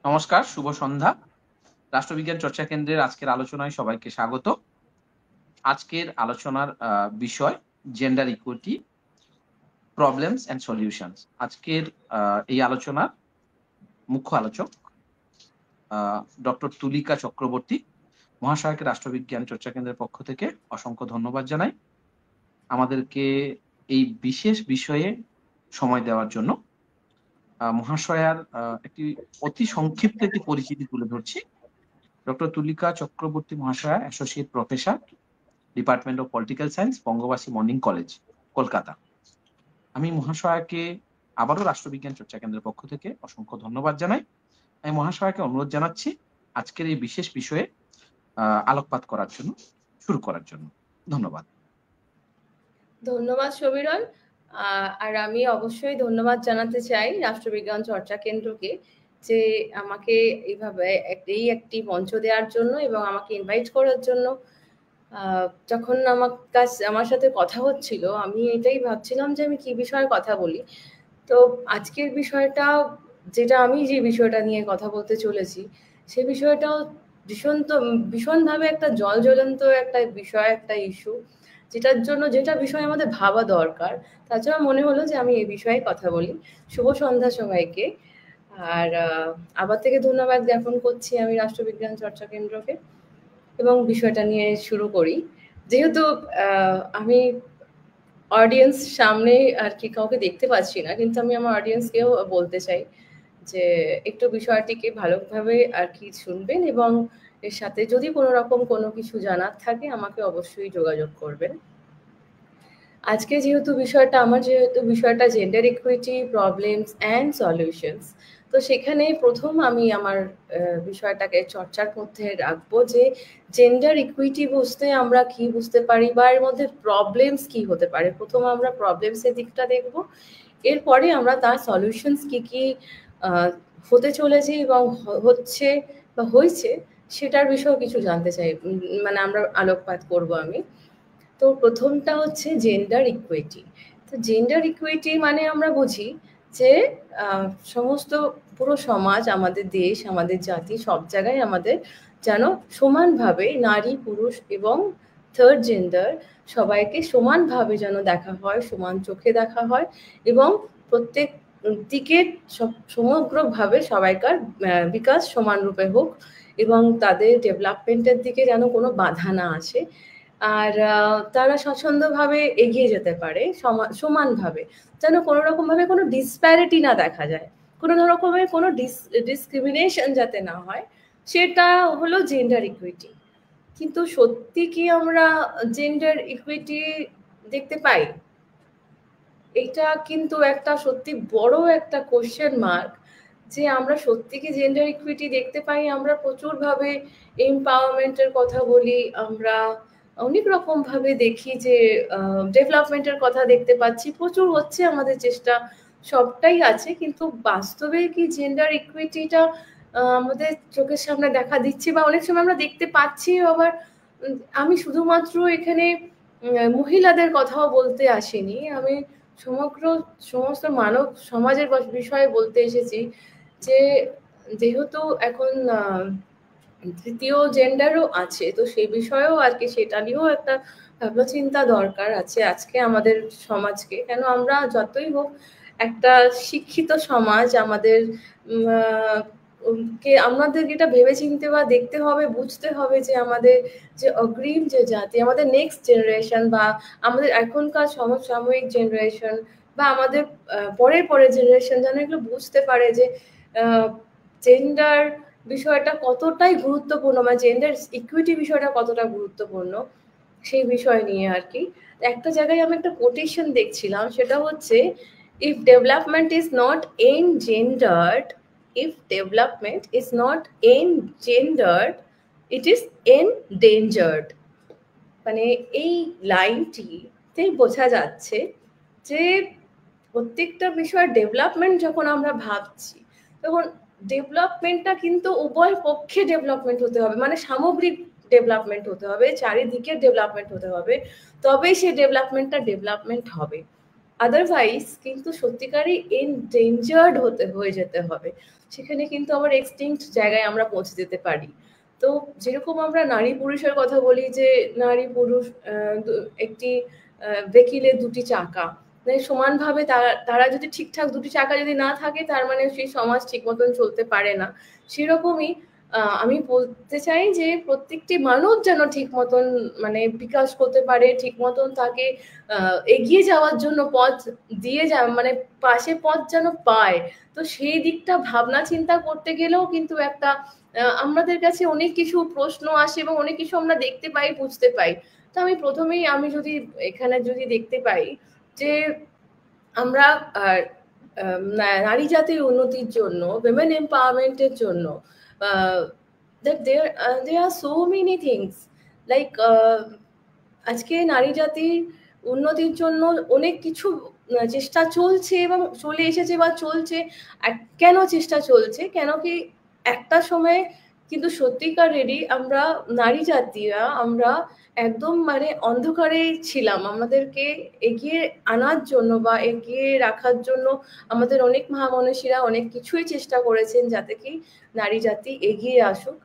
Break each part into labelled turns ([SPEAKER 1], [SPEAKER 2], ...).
[SPEAKER 1] নমস্কার, শুভ সন্ধ্যা। রাষ্ট্রবিজ্ঞান চর্চা কেন্দ্রের আজকের আলোচনায় সবাইকে স্বাগত। আজকের আলোচনার বিষয় gender equity, problems and solutions. আজকের এই আলোচনার মুখ্য আলোচক ডক্টর তুলিকা চক্রবর্তী মহাশয়কে রাষ্ট্রবিজ্ঞান চর্চা কেন্দ্রের পক্ষ থেকে অসংখ্য ধন্যবাদ জানাই আমাদেরকে এই বিশেষ বিষয়ে সময় দেওয়ার জন্য। মহাশয়ার একটি অতি সংক্ষিপ্ত একটি পরিচিতি তুলে ধরছি। ডক্টর তুলিকা চক্রবর্তী মহাশয়া associate professor, department of political science, Bangabasi morning college, Kolkata. আমি মহাশয়াকে আবারও রাষ্ট্রবিজ্ঞান চর্চা কেন্দ্রের পক্ষ থেকে অসংখ্য ধন্যবাদ জানাই। আমি মহাশয়াকে অনুরোধ জানাচ্ছি আজকের এই বিশেষ বিষয়ে আলোকপাত করার জন্য, শুরু করার জন্য। ধন্যবাদ।
[SPEAKER 2] ধন্যবাদ সমীরণ। আর আমি অবশ্যই ধন্যবাদ জানাতে চাই রাষ্ট্রবিজ্ঞান চর্চা কেন্দ্রকে যে আমাকে এইভাবে একটি মঞ্চ দেওয়ার জন্য এবং আমাকে ইনভাইট করার জন্য। যখন আমার সাথে কথা হচ্ছিল, আমি এটাই ভাবছিলাম যে আমি কি বিষয়ে কথা বলি। তো আজকের বিষয়টা, আমি যে বিষয়টা নিয়ে কথা বলতে চলেছি, সে বিষয়টাও ভীষণভাবে একটা জ্বলন্ত একটা বিষয়, একটা ইস্যু, যেটা বিষয়ে আমাদের ভাবা দরকার। তাছাড়া মনে হলো যে আমি এই বিষয়ে কথা বলি। শুভ সন্ধ্যা সবাইকে। আর আবার থেকে ধন্যবাদ জ্ঞাপন করছি আমি রাষ্ট্রবিজ্ঞান চর্চা কেন্দ্রকে, এবং বিষয়টা নিয়ে শুরু করি। যেহেতু আমি অডিয়েন্স সামনে আর কি কাউকে দেখতে পাচ্ছি না, কিন্তু আমি আমার অডিয়েন্সকেও বলতে চাই যে একটু বিষয়টিকে ভালোভাবে আর কি শুনবেন, এবং এর সাথে যদি কোনো রকম কোনো কিছু জানার থাকে আমাকে অবশ্যই যোগাযোগ করবেন। আজকে যেহেতু বিষয়টা gender equity, problems and solutions, তো সেখানে প্রথম আমি আমার বিষয়টাকে চর্চার মধ্যে রাখবো যে জেন্ডার ইকুইটি বুঝতে আমরা কি বুঝতে পারি, বা এর মধ্যে প্রবলেমস কি হতে পারে। প্রথম আমরা প্রবলেমসের দিকটা দেখব, এরপরে আমরা তার সলিউশনস কি হতে চলেছে এবং হচ্ছে বা হয়েছে সেটার বিষয়েও কিছু জানতে চাই, মানে আমরা আলোকপাত করব আমি। তো প্রথমটা হচ্ছে জেন্ডার ইকুইটি। তো জেন্ডার ইকুইটি মানে আমরা বুঝি যে সমস্ত পুরো সমাজ, আমাদের দেশ, আমাদের জাতি, সব জায়গায় আমাদের যেন সমানভাবে নারী, পুরুষ এবং থার্ড জেন্ডার সবাইকে সমানভাবে যেন দেখা হয়, সমান চোখে দেখা হয়, এবং প্রত্যেক দিকে সমগ্রভাবে সবাইকার বিকাশ সমানরূপে হোক, এবং তাদের ডেভেলপমেন্টের দিকে যেন কোনো বাধা না আসে, আর তারা স্বচ্ছন্দভাবে এগিয়ে যেতে পারে সমানভাবে, যেন কোনো রকমভাবে কোনো ডিসপ্যারিটি না দেখা যায়, কোনো রকমের কোনো ডিসক্রিমিনেশন যাতে না হয়, সেটা হলো জেন্ডার ইকুইটি। কিন্তু সত্যি কি আমরা জেন্ডার ইকুইটি দেখতে পাই? এটা কিন্তু একটা সত্যি বড় একটা কোশ্চেন মার্ক, যে আমরা সত্যি কি জেন্ডার ইকুইটি দেখতে পাই। আমরা প্রচুরভাবে এমপাওয়ারমেন্টের কথা বলি, আমরা অনেক রকম ভাবে দেখি যে ডেভেলপমেন্টের কথা দেখতে পাচ্ছি, প্রচুর হচ্ছে আমাদের চেষ্টা, সবটাই আছে, কিন্তু বাস্তবে কি জেন্ডার ইকুইটিটা আমাদের চোখের সামনে দেখা দিচ্ছে, বা অনেক সময় আমরা দেখতে পাচ্ছি। আবার আমি শুধুমাত্র এখানে মহিলাদের কথাও বলতে আসিনি, আমি সমস্ত মানব সমাজের বিষয়ে বলতে এসেছি, যে যেহেতু এখন তৃতীয় জেন্ডারও আছে, তো সেই বিষয়েও আর কি সেটা নিয়েও একটা ভাবনা চিন্তা দরকার আছে আজকে আমাদের সমাজকে। কেন আমরা যতই হোক একটা শিক্ষিত সমাজ, আমাদের এটা ভেবে চিনতে বা দেখতে হবে, বুঝতে হবে যে আমাদের যে অগ্রিম যে জাতি, আমাদের নেক্সট জেনারেশন, বা আমাদের এখনকার সমসাময়িক জেনারেশন, বা আমাদের পরের জেনারেশন যেন এগুলো বুঝতে পারে যে জেন্ডার বিষয়টা কতটাই গুরুত্বপূর্ণ, মানে জেন্ডার ইকুইটি বিষয়টা কতটা গুরুত্বপূর্ণ, সেই বিষয় নিয়ে আর কি। একটা জায়গায় আমি একটা কোটেশন দেখছিলাম, সেটা হচ্ছে, if development is not engendered if development is not engendered it is endangered। মানে এই লাইনটিতেই বোঝা যাচ্ছে যে প্রত্যেকটা বিষয়ের ডেভেলপমেন্ট যখন আমরা ভাবছি, তখন ডেভেলপমেন্টটা কিন্তু উভয় পক্ষে ডেভেলপমেন্ট হতে হবে, মানে সামগ্রিক ডেভেলপমেন্ট হতে হবে, চারিদিকের ডেভেলপমেন্ট হতে হবে, তবেই সেই ডেভেলপমেন্ট হবে। আদারওয়াইজ কিন্তু সত্যিকারই এনডেঞ্জার্ড হয়ে যেতে হবে, সেখানে কিন্তু আবার এক্সটিংক্ট জায়গায় আমরা পৌঁছে যেতে পারি। তো যেরকম আমরা নারী পুরুষের কথা বলি যে নারী পুরুষ একটি ভেহিকেলের দুটি চাকা, মানে সমানভাবে তারা যদি ঠিকঠাক দুটি চাকা যদি না থাকে তার মানে সেই সমাজ ঠিক মতন চলতে পারে না। সেরকমই আমি বলতে চাই যে প্রত্যেকটি মানব যেন ঠিক মতন মানে বিকাশ করতে পারে, ঠিক মতন তাকে এগিয়ে যাওয়ার জন্য পথ দিয়ে মানে পাশে পথ যেন পায়। তো সেই দিকটা ভাবনা চিন্তা করতে গেলেও কিন্তু একটা আমাদের কাছে অনেক কিছু প্রশ্ন আসে এবং অনেক কিছু আমরা দেখতে পাই, বুঝতে পাই। তো আমি প্রথমেই আমি যদি এখানে যদি দেখতে পাই যে আমরা নারী জাতির উন্নতির জন্য, উইমেন এম্পাওয়ারমেন্টের জন্য that there are so many things like আজকে নারী জাতির উন্নতির জন্য অনেক কিছু চেষ্টা চলছে এবং চলে এসেছে বা চলছে। কেন চেষ্টা চলছে, কেন কি একটা সময় কিন্তু সত্যিকারেরই আমরা নারী জাতিরা আমরা একদম মানে অন্ধকারে ছিলাম। আমাদেরকে এগিয়ে আনার জন্য বা এগিয়ে রাখার জন্য আমাদের অনেক মহামনীষীরা অনেক কিছুই চেষ্টা করেছেন যাতে কি নারী জাতি এগিয়ে আসুক।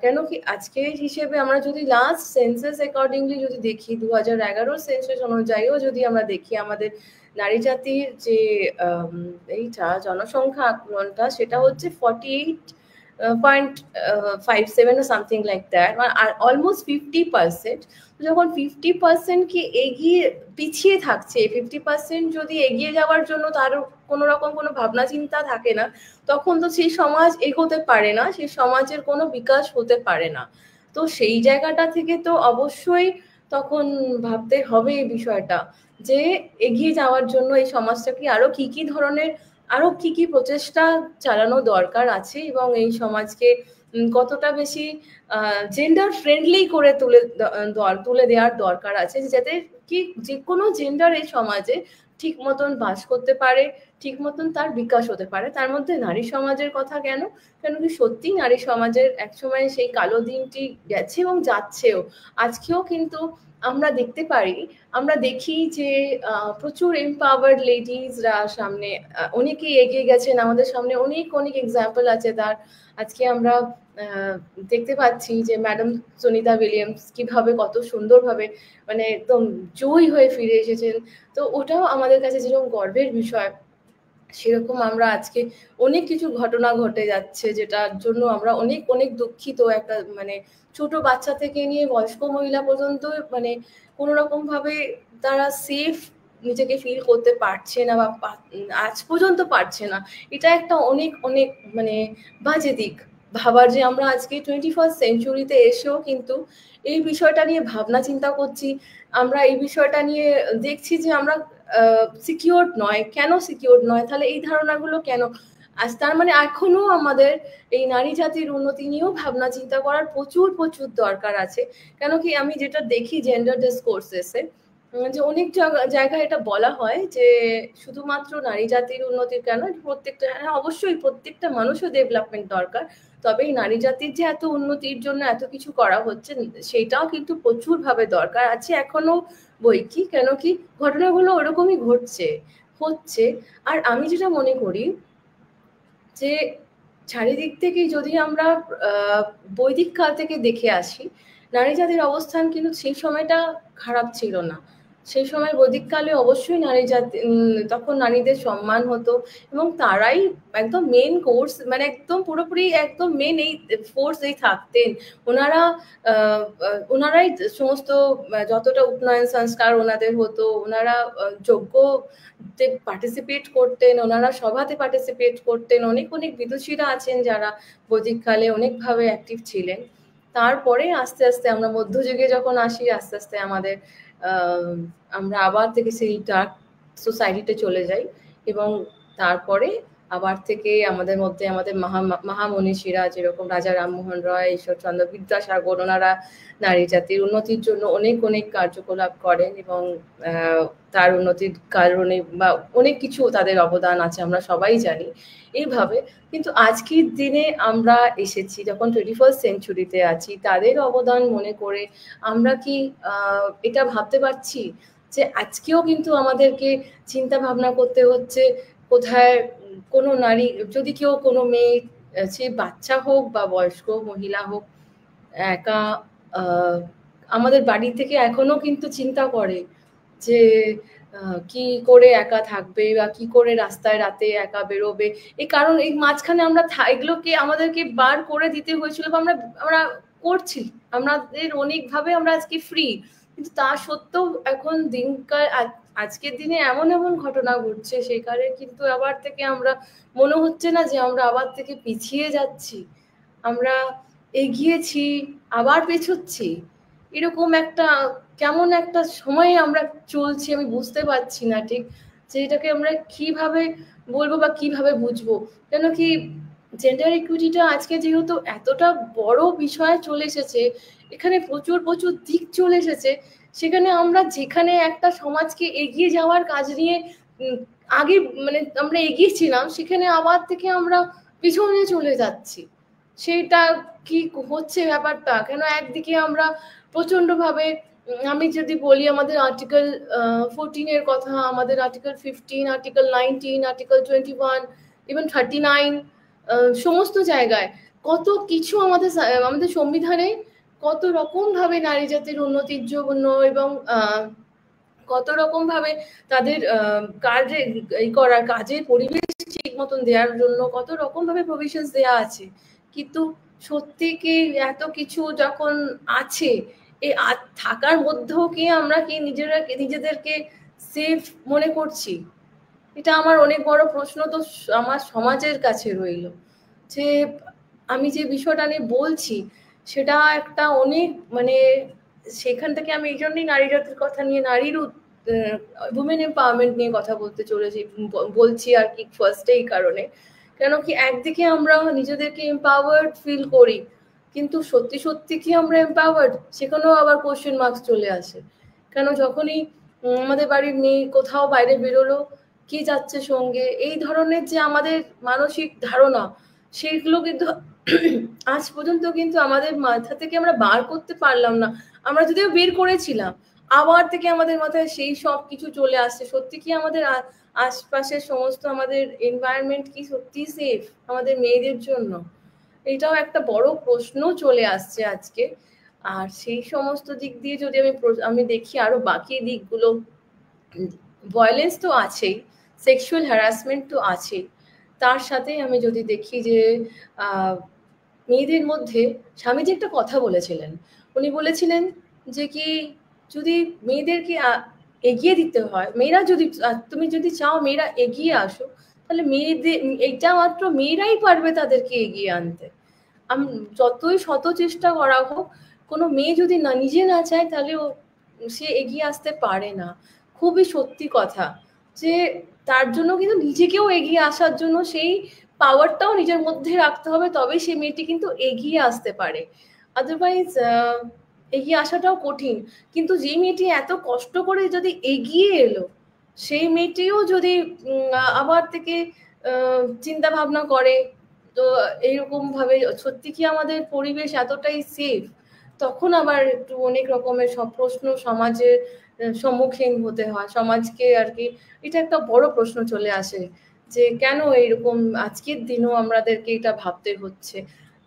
[SPEAKER 2] কেন কি আজকের হিসেবে আমরা যদি লাস্ট সেন্সাস অ্যাকর্ডিংলি যদি দেখি 2011 সেন্সাস অনুযায়ীও যদি আমরা দেখি আমাদের নারী জাতির যে এইটা জনসংখ্যা আকলনটা সেটা হচ্ছে 48.57 or something like that, almost 50%। যখন 50% কি এগিয়ে পিছিয়ে থাকছে, 50% যদি এগিয়ে যাওয়ার জন্য তার কোনো রকম কোনো ভাবনা চিন্তা থাকে না, তখন তো সেই সমাজ এগোতে পারে না, সেই সমাজের কোনো বিকাশ হতে পারে না। তো সেই জায়গাটা থেকে তো অবশ্যই তখন ভাবতে হবে এই বিষয়টা যে এগিয়ে যাওয়ার জন্য এই সমাজটাকে আরো কি কি ধরনের আরো কি কি প্রচেষ্টা চালানো দরকার আছে এবং এই সমাজকে কতটা বেশি জেন্ডার ফ্রেন্ডলি করে তুলে দেওয়ার দরকার আছে, যাতে কি যে কোনো জেন্ডার এই সমাজে ঠিক মতন বাস করতে পারে, ঠিক মতন তার বিকাশ হতে পারে। তার মধ্যে নারী সমাজের কথা কেন কি সত্যি নারী সমাজের একসময় সেই কালো দিনটি গেছে এবং যাচ্ছেও। আজকেও কিন্তু আমরা দেখতে পারি, আমরা দেখি যে প্রচুর এম্পাওয়ার্ড লেডিজরা সামনে অনেকেই এগিয়ে গেছেন, আমাদের সামনে অনেক অনেক এক্সাম্পল আছে তার। আজকে আমরা দেখতে পাচ্ছি যে ম্যাডাম সুনিতা উইলিয়ামস কিভাবে কত সুন্দরভাবে মানে একদম জয়ী হয়ে ফিরে এসেছেন। তো ওটাও আমাদের কাছে যেরকম গর্বের বিষয়, সেরকম আমরা আজকে অনেক কিছু ঘটনা ঘটে যাচ্ছে যেটার জন্য আমরা অনেক অনেক দুঃখিত। একটা মানে ছোট বাচ্চা থেকে নিয়ে বয়স্ক মহিলা পর্যন্ত মানে কোনো রকম ভাবে তারা সেফ নিজেকে ফিল করতে পারছে না বা আজ পর্যন্ত পারছে না। এটা একটা অনেক অনেক মানে বাজে দিক ভাবার, যে আমরা আজকে 21st সেঞ্চুরিতে এসেও কিন্তু এই বিষয়টা নিয়ে ভাবনা চিন্তা করছি, আমরা এই বিষয়টা নিয়ে দেখছি যে আমরা সিকিউরড নয়। কেন সিকিউরড নয়, তাহলে এই ধারণাগুলো কেন? আজ তার মানে এখনো আমাদের এই নারী জাতির উন্নতি নিয়েও ভাবনা চিন্তা করার প্রচুর প্রচুর দরকার আছে। কেন কি আমি যেটা দেখি জেন্ডার ডিসকোর্সেসে যে অনেক জায়গায় এটা বলা হয় যে শুধুমাত্র নারী জাতির উন্নতির কেন, প্রত্যেকটা, হ্যাঁ অবশ্যই প্রত্যেকটা মানুষও ডেভেলপমেন্ট দরকার, তবে এই নারী জাতির যে এত উন্নতির জন্য এত কিছু করা হচ্ছে সেটাও কিন্তু প্রচুর ভাবে দরকার আছে এখনো বই কি। কেন কি ঘটনাগুলো ওরকমই হচ্ছে। আর আমি যেটা মনে করি যে চারিদিক থেকে যদি আমরা বৈদিক কাল থেকে দেখে আসি, নারী জাতির অবস্থান কিন্তু সেই সময়টা খারাপ ছিল না। সেই সময় বৈদিক কালে অবশ্যই নারী জাতি তখন নারীদের সম্মান হতো এবং তারাই একদম মেন কোর্স মানে একদম পুরোপুরি একদম মেন এই ফোর্সেই থাকতেন। ওনারাই সমস্ত যতটা উপনয়ন সংস্কার ওনাদের হতো, ওনারা যজ্ঞতে পার্টিসিপেট করতেন, ওনারা সভাতে পার্টিসিপেট করতেন। অনেক অনেক বিদুষীরা আছেন যারা বৈদিক কালে অনেকভাবে অ্যাক্টিভ ছিলেন। তারপরে আস্তে আস্তে আমরা মধ্যযুগে যখন আসি, আস্তে আস্তে আমাদের আমরা আবার থেকে সেই ডার্ক সোসাইটিতে চলে যাই এবং তারপরে আবার থেকে আমাদের মধ্যে আমাদের মহামনীষীরা যেরকম রাজা রামমোহন রয়, ঈশ্বরচন্দ্র বিদ্যাসাগর, ওনারা নারী জাতির উন্নতির জন্য অনেক অনেক কার্যকলাপ করেন এবং তার উন্নতির কারণে বা অনেক কিছু তাদের অবদান আছে আমরা সবাই জানি এইভাবে। কিন্তু আজকের দিনে আমরা এসেছি যখন 21st সেঞ্চুরিতে আছি, তাদের অবদান মনে করে আমরা কি এটা ভাবতে পারছি যে আজকেও কিন্তু আমাদেরকে চিন্তা ভাবনা করতে হচ্ছে কোথায় কোনো নারী, যদি কেউ কোনো মেয়ে, সে বাচ্চা হোক বা বয়স্ক মহিলা হোক, একা আমাদের বাড়ি থেকে এখনো কিন্তু চিন্তা করে যে কি করে একা থাকবে বা কি করে রাস্তায় রাতে একা বেরোবে। এই কারণ এই মাঝখানে আমরা এগুলোকে আমাদেরকে বার করে দিতে হয়েছিল বা আমরা আমরা করছি, আমাদের অনেকভাবে আমরা আজকে ফ্রি, কিন্তু তা সত্ত্বেও এখন দিনকাল আজকের দিনে এমন এমন ঘটনা ঘটছে, সেখানে কিন্তু আবার থেকে আমরা মনে হচ্ছে না যে আমরা আবার থেকে পিছিয়ে যাচ্ছি, আমরা এগিয়েছি আবার পেছোচ্ছি, এরকম একটা কেমন একটা সময়ে আমরা চলছি, আমি বুঝতে পারছি না ঠিক যে এটাকে আমরা কিভাবে বলবো বা কিভাবে বুঝবো। কেন কি জেন্ডার ইকুইটিটা আজকে যেহেতু এতটা বড় বিষয়ে চলে এসেছে, এখানে প্রচুর প্রচুর দিক চলে এসেছে, সেখানে আমরা যেখানে একটা সমাজকে এগিয়ে যাওয়ার কাজ নিয়ে আগে মানে আমরা এগিয়েছিলাম, সেখানে আবার থেকে আমরা পিছনে চলে যাচ্ছি। সেটা কি হচ্ছে ব্যাপারটা, কেন একদিকে আমরা প্রচন্ডভাবে, আমি যদি বলি আমাদের আর্টিকেল 14 এর কথা, আমাদের আর্টিকেল 15, আর্টিকেল 19, আর্টিকেল 21, ইভেন 39, সমস্ত জায়গায় কত কিছু আমাদের আমাদের সংবিধানে কত রকম ভাবে নারী জাতির উন্নতির জন্য এবং কত রকম ভাবে তাদের কাজে করার কাজের পরিবেশ ঠিক মতন দেওয়ার জন্য কত রকম ভাবে প্রভিশনস দেওয়া আছে, কিন্তু সত্যি কি এত কিছু যখন আছে, এই থাকার মধ্যেও কি আমরা কি নিজেদেরকে সেফ মনে করছি? এটা আমার অনেক বড় প্রশ্ন তো আমার সমাজের কাছে রইল, যে আমি যে বিষয়টা নিয়ে বলছি সেটা একটা অনেক মানে সেখান থেকে আমি এই জন্যই নারী জাতির কথা নিয়ে, নারীর উইমেন এম্পাওয়ারমেন্ট নিয়ে কথা বলতে চলেছি, বলছি আর কি ফার্স্টে এই কারণে, কেন কি একদিকে আমরা নিজেদেরকে এম্পাওয়ার্ড ফিল করি, কিন্তু সত্যি সত্যি কি আমরা এম্পাওয়ার্ড, সেখানেও আবার কোশ্চেন মার্কস চলে আসে। কেন যখনই আমাদের বাড়ির মেয়ে কোথাও বাইরে বেরোলো, কি যাচ্ছে সঙ্গে, এই ধরনের যে আমাদের মানসিক ধারণা, সেগুলো কিন্তু আজ পর্যন্ত কিন্তু আমাদের মাথা থেকে আমরা বার করতে পারলাম না। আমরা যদিও বের করেছিলাম, আবার থেকে আমাদের মাথায় সেই সব কিছু চলে আসছে। সত্যি কি আমাদের আশপাশের সমস্ত আমাদের এনভায়রনমেন্ট কি সত্যি সেফ আমাদের মেয়েদের জন্য? এটাও একটা বড় প্রশ্ন চলে আসছে আজকে। আর সেই সমস্ত দিক দিয়ে যদি আমি দেখি আরো বাকি দিকগুলো, ভায়োলেন্স তো আছেই, সেক্সুয়াল হ্যারাসমেন্ট তো আছেই, তার সাথে আমি যদি দেখি যে মেয়েদের মধ্যে স্বামীজি একটা কথা বলেছিলেন, উনি বলেছিলেন যে কি যদি মেয়েদেরকে এগিয়ে দিতে হয়, মেয়েরা যদি তুমি যদি চাও মেয়েরা এগিয়ে আসো, তাহলে মেয়েদের এটা মাত্র মেয়েরাই পারবে তাদেরকে এগিয়ে আনতে। যতই শত চেষ্টা করা হোক, কোনো মেয়ে যদি না নিজে না চায় তাহলে সে এগিয়ে আসতে পারে না। খুবই সত্যি কথা, যে তার জন্য কিন্তু নিজেকেও এগিয়ে আসার জন্য সেই পাওয়ারটাও নিজের মধ্যে রাখতে হবে, তবে সে মেয়েটি কিন্তু এগিয়ে আসতে পারে। আদারওয়াইজ এগিয়ে আসাটাও কঠিন। কিন্তু যে মেয়েটি এত কষ্ট করে যদি এগিয়ে এলো, সেই মেয়েটিও যদি আবার থেকে চিন্তা ভাবনা করে, তো এইরকম ভাবে সত্যি কি আমাদের পরিবেশ এতটাই সেফ, তখন আবার একটু অনেক রকমের সব প্রশ্ন সমাজের সম্মুখীন হতে হয় সমাজকে আর কি। এটা একটা বড় প্রশ্ন চলে আসে যে কেন এইরকম আজকের দিনও আমাদেরকে এটা ভাবতে হচ্ছে।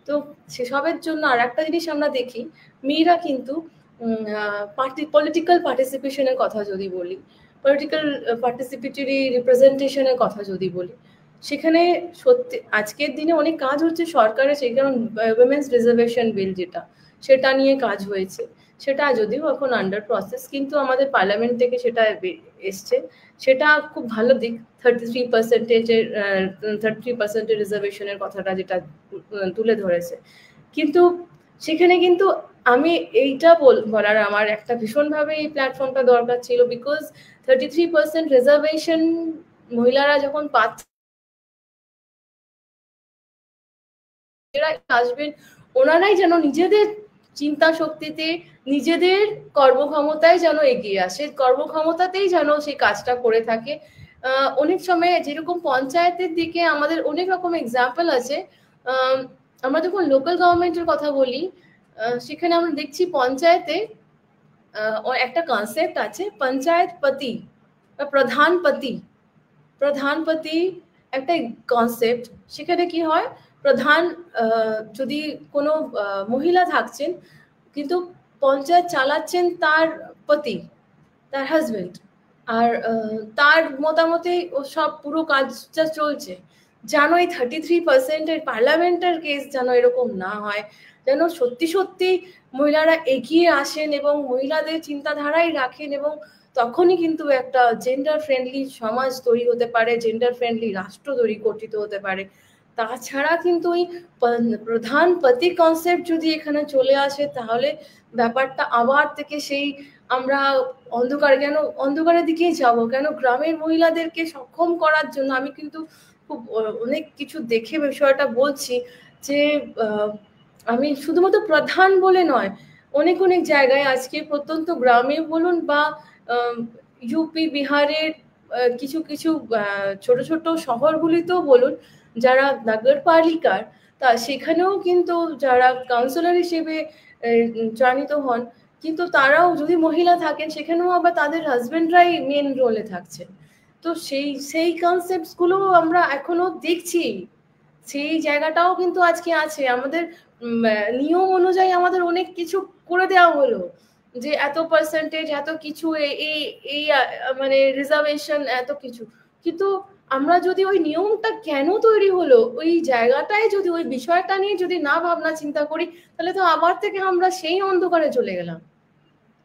[SPEAKER 2] তো সেসবের জন্য আর একটা জিনিস আমরা দেখি, মেয়েরা কিন্তু পলিটিক্যাল পার্টিসিপেশনের কথা যদি বলি, পলিটিক্যাল পার্টিসিপেটরি রিপ্রেজেন্টেশনের কথা যদি বলি, সেখানে সত্যি আজকের দিনে অনেক কাজ হচ্ছে সরকারের, সেই কারণ উইমেন্স রিজার্ভেশন বিল যেটা, সেটা নিয়ে কাজ হয়েছে, সেটা যদিও এখন আন্ডার প্রসেস, কিন্তু আমাদের পার্লামেন্ট থেকে সেটা এসছে, সেটা খুব ভালো দিক। 33% রিজার্ভেশনের কথাটা যেটা তুলে ধরেছে, কিন্তু সেখানে কিন্তু আমি এইটা বলার আমার একটা ভীষণভাবে এই প্ল্যাটফর্মটা দরকার ছিল, বিকজ 33% রিজার্ভেশন মহিলারা যখন পাচ্ছে আসবেন, ওনারাই যেন নিজেদের চিন্তা শক্তিতে, নিজেদের কর্মক্ষমতায় যেন এগিয়ে আসে, কর্মক্ষমতাতেই যেন সেই কাজটা করে থাকে। অনেক সময় যেরকম পঞ্চায়েতের দিকে আমাদের অনেক রকম এক্সাম্পল আছে, আমরা যখন লোকাল গভর্নমেন্টের কথা বলি, সেখানে আমরা দেখছি পঞ্চায়েতে একটা কনসেপ্ট আছে পঞ্চায়েতপতি বা প্রধানপতি একটা কনসেপ্ট। সেখানে কি হয়, প্রধান যদি কোনো মহিলা থাকছেন কিন্তু পঞ্চায়েত চালাচ্ছেন তার পতি, তার হাজবেন্ড, আর তার মতামতে ও সব পুরো কাজটা চলছে। যেন এই 33% পার্লামেন্টের কেস যেন এরকম না হয়, যেন সত্যি সত্যি মহিলারা এগিয়ে আসেন এবং মহিলাদের চিন্তাধারাই রাখেন, এবং তখনই কিন্তু একটা জেন্ডার ফ্রেন্ডলি সমাজ তৈরি হতে পারে, জেন্ডার ফ্রেন্ডলি রাষ্ট্র তৈরি গঠিত হতে পারে। তাছাড়া কিন্তু ওই প্রধানপতি কনসেপ্ট যদি এখানে চলে আসে, তাহলে ব্যাপারটা আবার থেকে সেই আমরা অন্ধকারের দিকেই যাব। কেন গ্রামের মহিলাদেরকে সক্ষম করার জন্য আমি কিন্তু খুব অনেক কিছু দেখে বিষয়টা বলছি যে আমি শুধুমাত্র প্রধান বলে নয়, অনেক অনেক জায়গায় আজকে প্রত্যন্ত গ্রামে বলুন বা ইউপি বিহারের কিছু কিছু ছোট ছোট শহরগুলিতেও বলুন, যারা নগরপালিকার তা সেখানেও কিন্তু যারা কাউন্সিলর হিসেবে চয়নিত হন, কিন্তু তারাও যদি মহিলা থাকেন সেখানেও আবার তাদের হাজবেন্ডরাই মেন রোলে থাকছেন। তো সেই কনসেপ্টস গুলো আমরা এখনো দেখছি, সেই জায়গাটাও কিন্তু আজকে আছে। আমাদের নিয়ম অনুযায়ী আমাদের অনেক কিছু করে দেওয়া হলো, যে এত পার্সেন্টেজ, এত কিছু, এই মানে রিজার্ভেশন, এত কিছু। কিন্তু আমরা যদি ওই নিয়মটা কেন তৈরি হলো ওই জায়গাটায় যদি ওই বিষয়টা নিয়ে যদি না ভাবনা চিন্তা করি, তাহলে তো আবার থেকে আমরা সেই অন্ধকারে চলে গেলাম,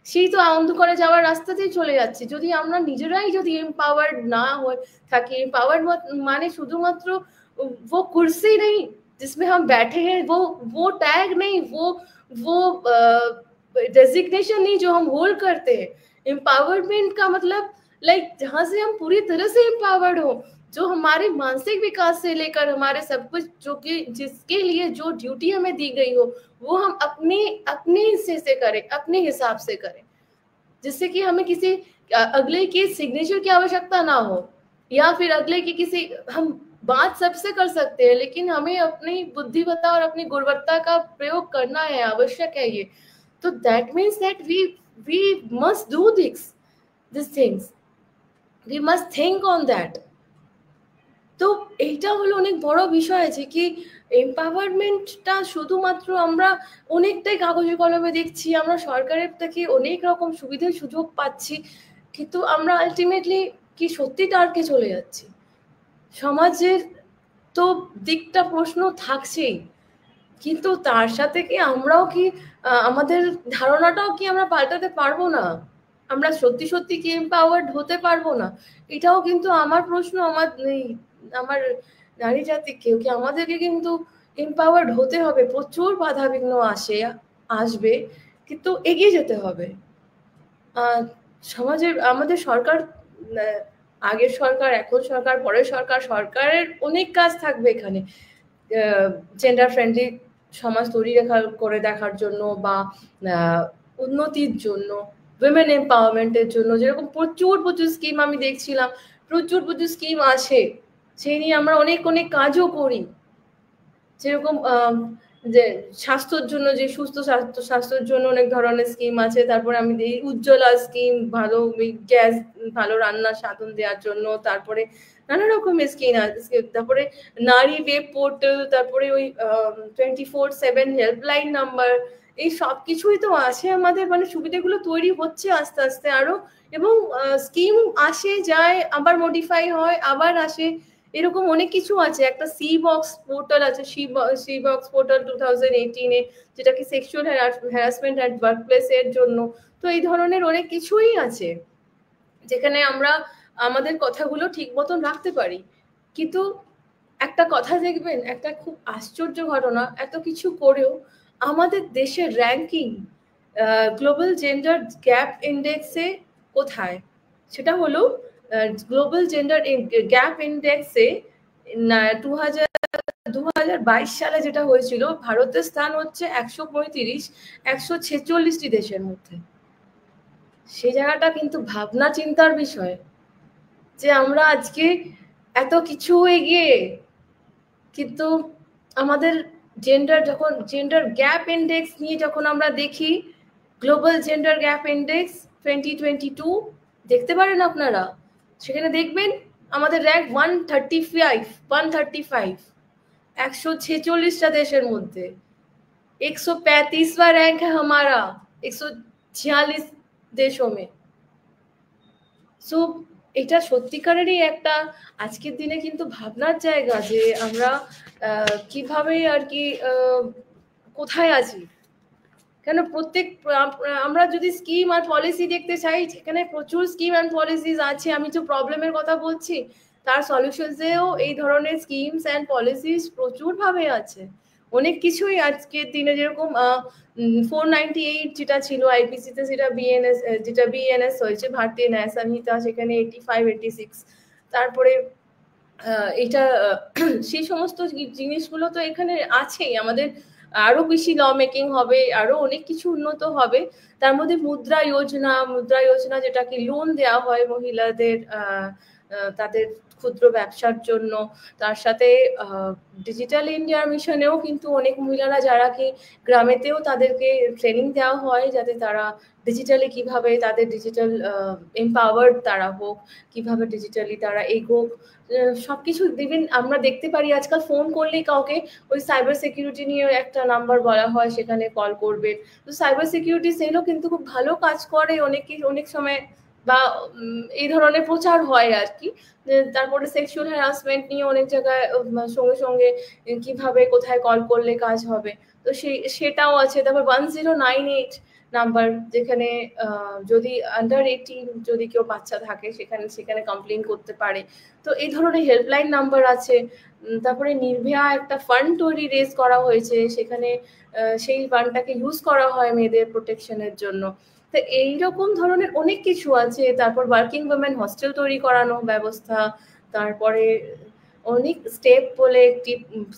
[SPEAKER 2] সেই তো অন্ধকারে যাওয়ার রাস্তাতেই চলে যাচ্ছে। যদি আমরা নিজেরাই যদি এম্পাওয়ার্ড না হয়ে থাকি, এম্পাওয়ার্ড মানে শুধুমাত্র वो कुर्सी नहीं जिसमें हम बैठे हैं, वो टैग नहीं, वो डेजिग्नेशन नहीं जो हम होल्ड करते हैं। एम्पावरमेंट का मतलब लाइक जहां से हम पूरी तरह से एम्पावर्ड हो, जो हमारे मानसिक विकास से लेकर हमारे सब कुछ, जो कि जिसके लिए जो ड्यूटी हमें दी गई हो, वो हम अपने हिस्से से करें, अपने हिसाब से करें, जिससे कि हमें किसी अगले की सिग्नेचर की आवश्यकता ना हो, या फिर अगले की किसी, हम बात सबसे कर सकते हैं लेकिन हमें अपनी बुद्धिमत्ता और अपनी गुणवत्ता का प्रयोग करना है, आवश्यक है ये। तो that means that we must do these things, we must think on that। তো এইটা হলো অনেক বড় বিষয় আছে কি এম্পাওয়ারমেন্টটা শুধুমাত্র আমরা অনেকটাই কাগজে কলমে দেখছি, আমরা সরকারের থেকে অনেক রকম সুবিধা সুযোগ পাচ্ছি, কিন্তু আমরা আলটিমেটলি কি সত্যি টার্কে চলে যাচ্ছি। সমাজের তো দিকটা প্রশ্ন থাকছেই, কিন্তু তার সাথে কি আমরাও কি আমাদের ধারণাটাও কি আমরা পাল্টাতে পারবো না, আমরা সত্যি সত্যি কি এম্পাওয়ার্ড হতে পারবো না? এটাও কিন্তু আমার প্রশ্ন, আমার নারী জাতিকে কি আমাদেরকে কিন্তু এম্পাওয়ার্ড হতে হবে। প্রচুর বাধা বিঘ্ন আসবে, কিন্তু এগিয়ে যেতে হবে। সমাজের আমাদের সরকার, আগের সরকার, এখন সরকার, পরের সরকার, সরকারের অনেক কাজ থাকবে এখানে জেন্ডার ফ্রেন্ডলি সমাজ তৈরি করে দেখার জন্য বা উন্নতির জন্য, উইমেন এম্পাওয়ারমেন্টের জন্য। যেরকম প্রচুর স্কিম আমি দেখছিলাম, প্রচুর স্কিম আসে, সেই নিয়ে আমরা অনেক কাজও করি। যেরকম যে স্বাস্থ্যের জন্য, যে সুস্থ স্বাস্থ্যের জন্য অনেক ধরনের স্কিম আছে। তারপরে আমি দেখি উজ্জ্বলা স্কিম, ভালো গ্যাস, ভালো রান্নার সাধন দেওয়ার জন্য। তারপরে নানা রকমের স্কিম আছে। তারপরে নারী ওয়েব পোর্টাল, তারপরে ওই 24/7 হেল্পলাইন নাম্বার, এই সব কিছুই তো আছে আমাদের, মানে সুবিধাগুলো তৈরি হচ্ছে আস্তে আস্তে আরো, এবং স্কিম আসে যায়, আবার মডিফাই হয়, আবার আসে, এরকম অনেক কিছু আছে। একটা সি বক্স পোর্টাল আছে, সি বক্স পোর্টাল 2018-এ, যেটা কি সেক্সুয়াল হ্যারাসমেন্ট অ্যাট ওয়ার্কপ্লেস এর জন্য। তো এই ধরনের অনেক কিছুই আছে যেখানে আমরা আমাদের কথাগুলো ঠিক মতন রাখতে পারি। কিন্তু একটা কথা দেখবেন, একটা খুব আশ্চর্য ঘটনা, এত কিছু করেও আমাদের দেশের র্যাঙ্কিং গ্লোবাল জেন্ডার গ্যাপ ইন্ডেক্সে কোথায়? সেটা হলো গ্লোবাল জেন্ডার গ্যাপ ইন্ডেক্সে 2022 সালে যেটা হয়েছিল, ভারতের স্থান হচ্ছে 135 146টি দেশের মধ্যে। সেই জায়গাটা কিন্তু ভাবনা চিন্তার বিষয়, যে আমরা আজকে এত কিছু এগিয়ে, কিন্তু আমাদের জেন্ডার গ্যাপ ইন্ডেক্স নিয়ে যখন আমরা দেখি, গ্লোবাল জেন্ডার গ্যাপ ইন্ডেক্স 2022 দেখতে পারেন আপনারা, সেখানে দেখবেন আমাদের র্যাঙ্ক 135 146টা देशेर মধ্যে 135वां रैंक है हमारा 146 देशों में। সো এটা সত্যিকারেরই একটা আজকের দিনে কিন্তু ভাবনার জায়গা যে আমরা কিভাবে আর কি কোথায় আছি। কেন প্রত্যেক আমরা যদি স্কিম আর পলিসি দেখতে চাই, যেখানে প্রচুর স্কিম অ্যান্ড পলিসিস আছে, আমি তো প্রবলেমের কথা বলছি, তার সলিউশনসেও এই ধরনের স্কিমস অ্যান্ড পলিসিস প্রচুরভাবে আছে। অনেক কিছুই আজকের দিনে, যেরকম 498 যেটা ছিল আইপিসিতে, সেটা বিএনএস হয়েছে, ভারতীয় ন্যায় সংহিতা, সেখানে 85 86। তারপরে এটা সেই সমস্ত জিনিসগুলো তো এখানে আছেই। আমাদের আরো বেশি ল মেকিং হবে, আরো অনেক কিছু উন্নত হবে। তার মধ্যে মুদ্রা যোজনা যেটাকে লোন দেওয়া হয় মহিলাদের তাদের ক্ষুদ্র ব্যবসার জন্য। তার সাথে ডিজিটাল ইন্ডিয়া মিশনেও কিন্তু অনেক মহিলারা যারা কি গ্রামেতেও তাদেরকে ট্রেনিং দেওয়া হয়, যাতে তারা ডিজিটালি কিভাবে তাদের ডিজিটাল এম্পাওয়ার্ড তারা হোক, কিভাবে ডিজিটালি তারা এগোক, সবকিছু দিবেন। আমরা দেখতে পারি আজকাল ফোন করলেই কাউকে ওই সাইবার সিকিউরিটি নিয়ে একটা নাম্বার বলা হয়, সেখানে কল করবেন। তো সাইবার সিকিউরিটি সেলও কিন্তু খুব ভালো কাজ করে অনেক সময়, বা এই ধরনের প্রচার হয় আর কি। তারপরে সেক্সুয়াল হ্যারাসমেন্ট নিয়ে অনেক জায়গায় সঙ্গে সঙ্গে কিভাবে কোথায় কল করলে কাজ হবে, তো সেটাও আছে। তারপর 1098 নাম্বার, যেখানে যদি আন্ডার 18 যদি কেউ বাচ্চা থাকে সেখানে কমপ্লেন করতে পারে। তো এই ধরনের হেল্পলাইন নাম্বার আছে। তারপরে নির্ভয়া একটা ফান্ড রেজ করা হয়েছে, সেখানে সেই ফান্ডটাকে ইউজ করা হয় মেয়েদের প্রোটেকশনের জন্য। তো এইরকম ধরনের অনেক কিছু আছে। তারপর ওয়ার্কিং উইমেন হস্টেল তৈরি করানো ব্যবস্থা, তারপরে অনেক স্টেপ বলে একটি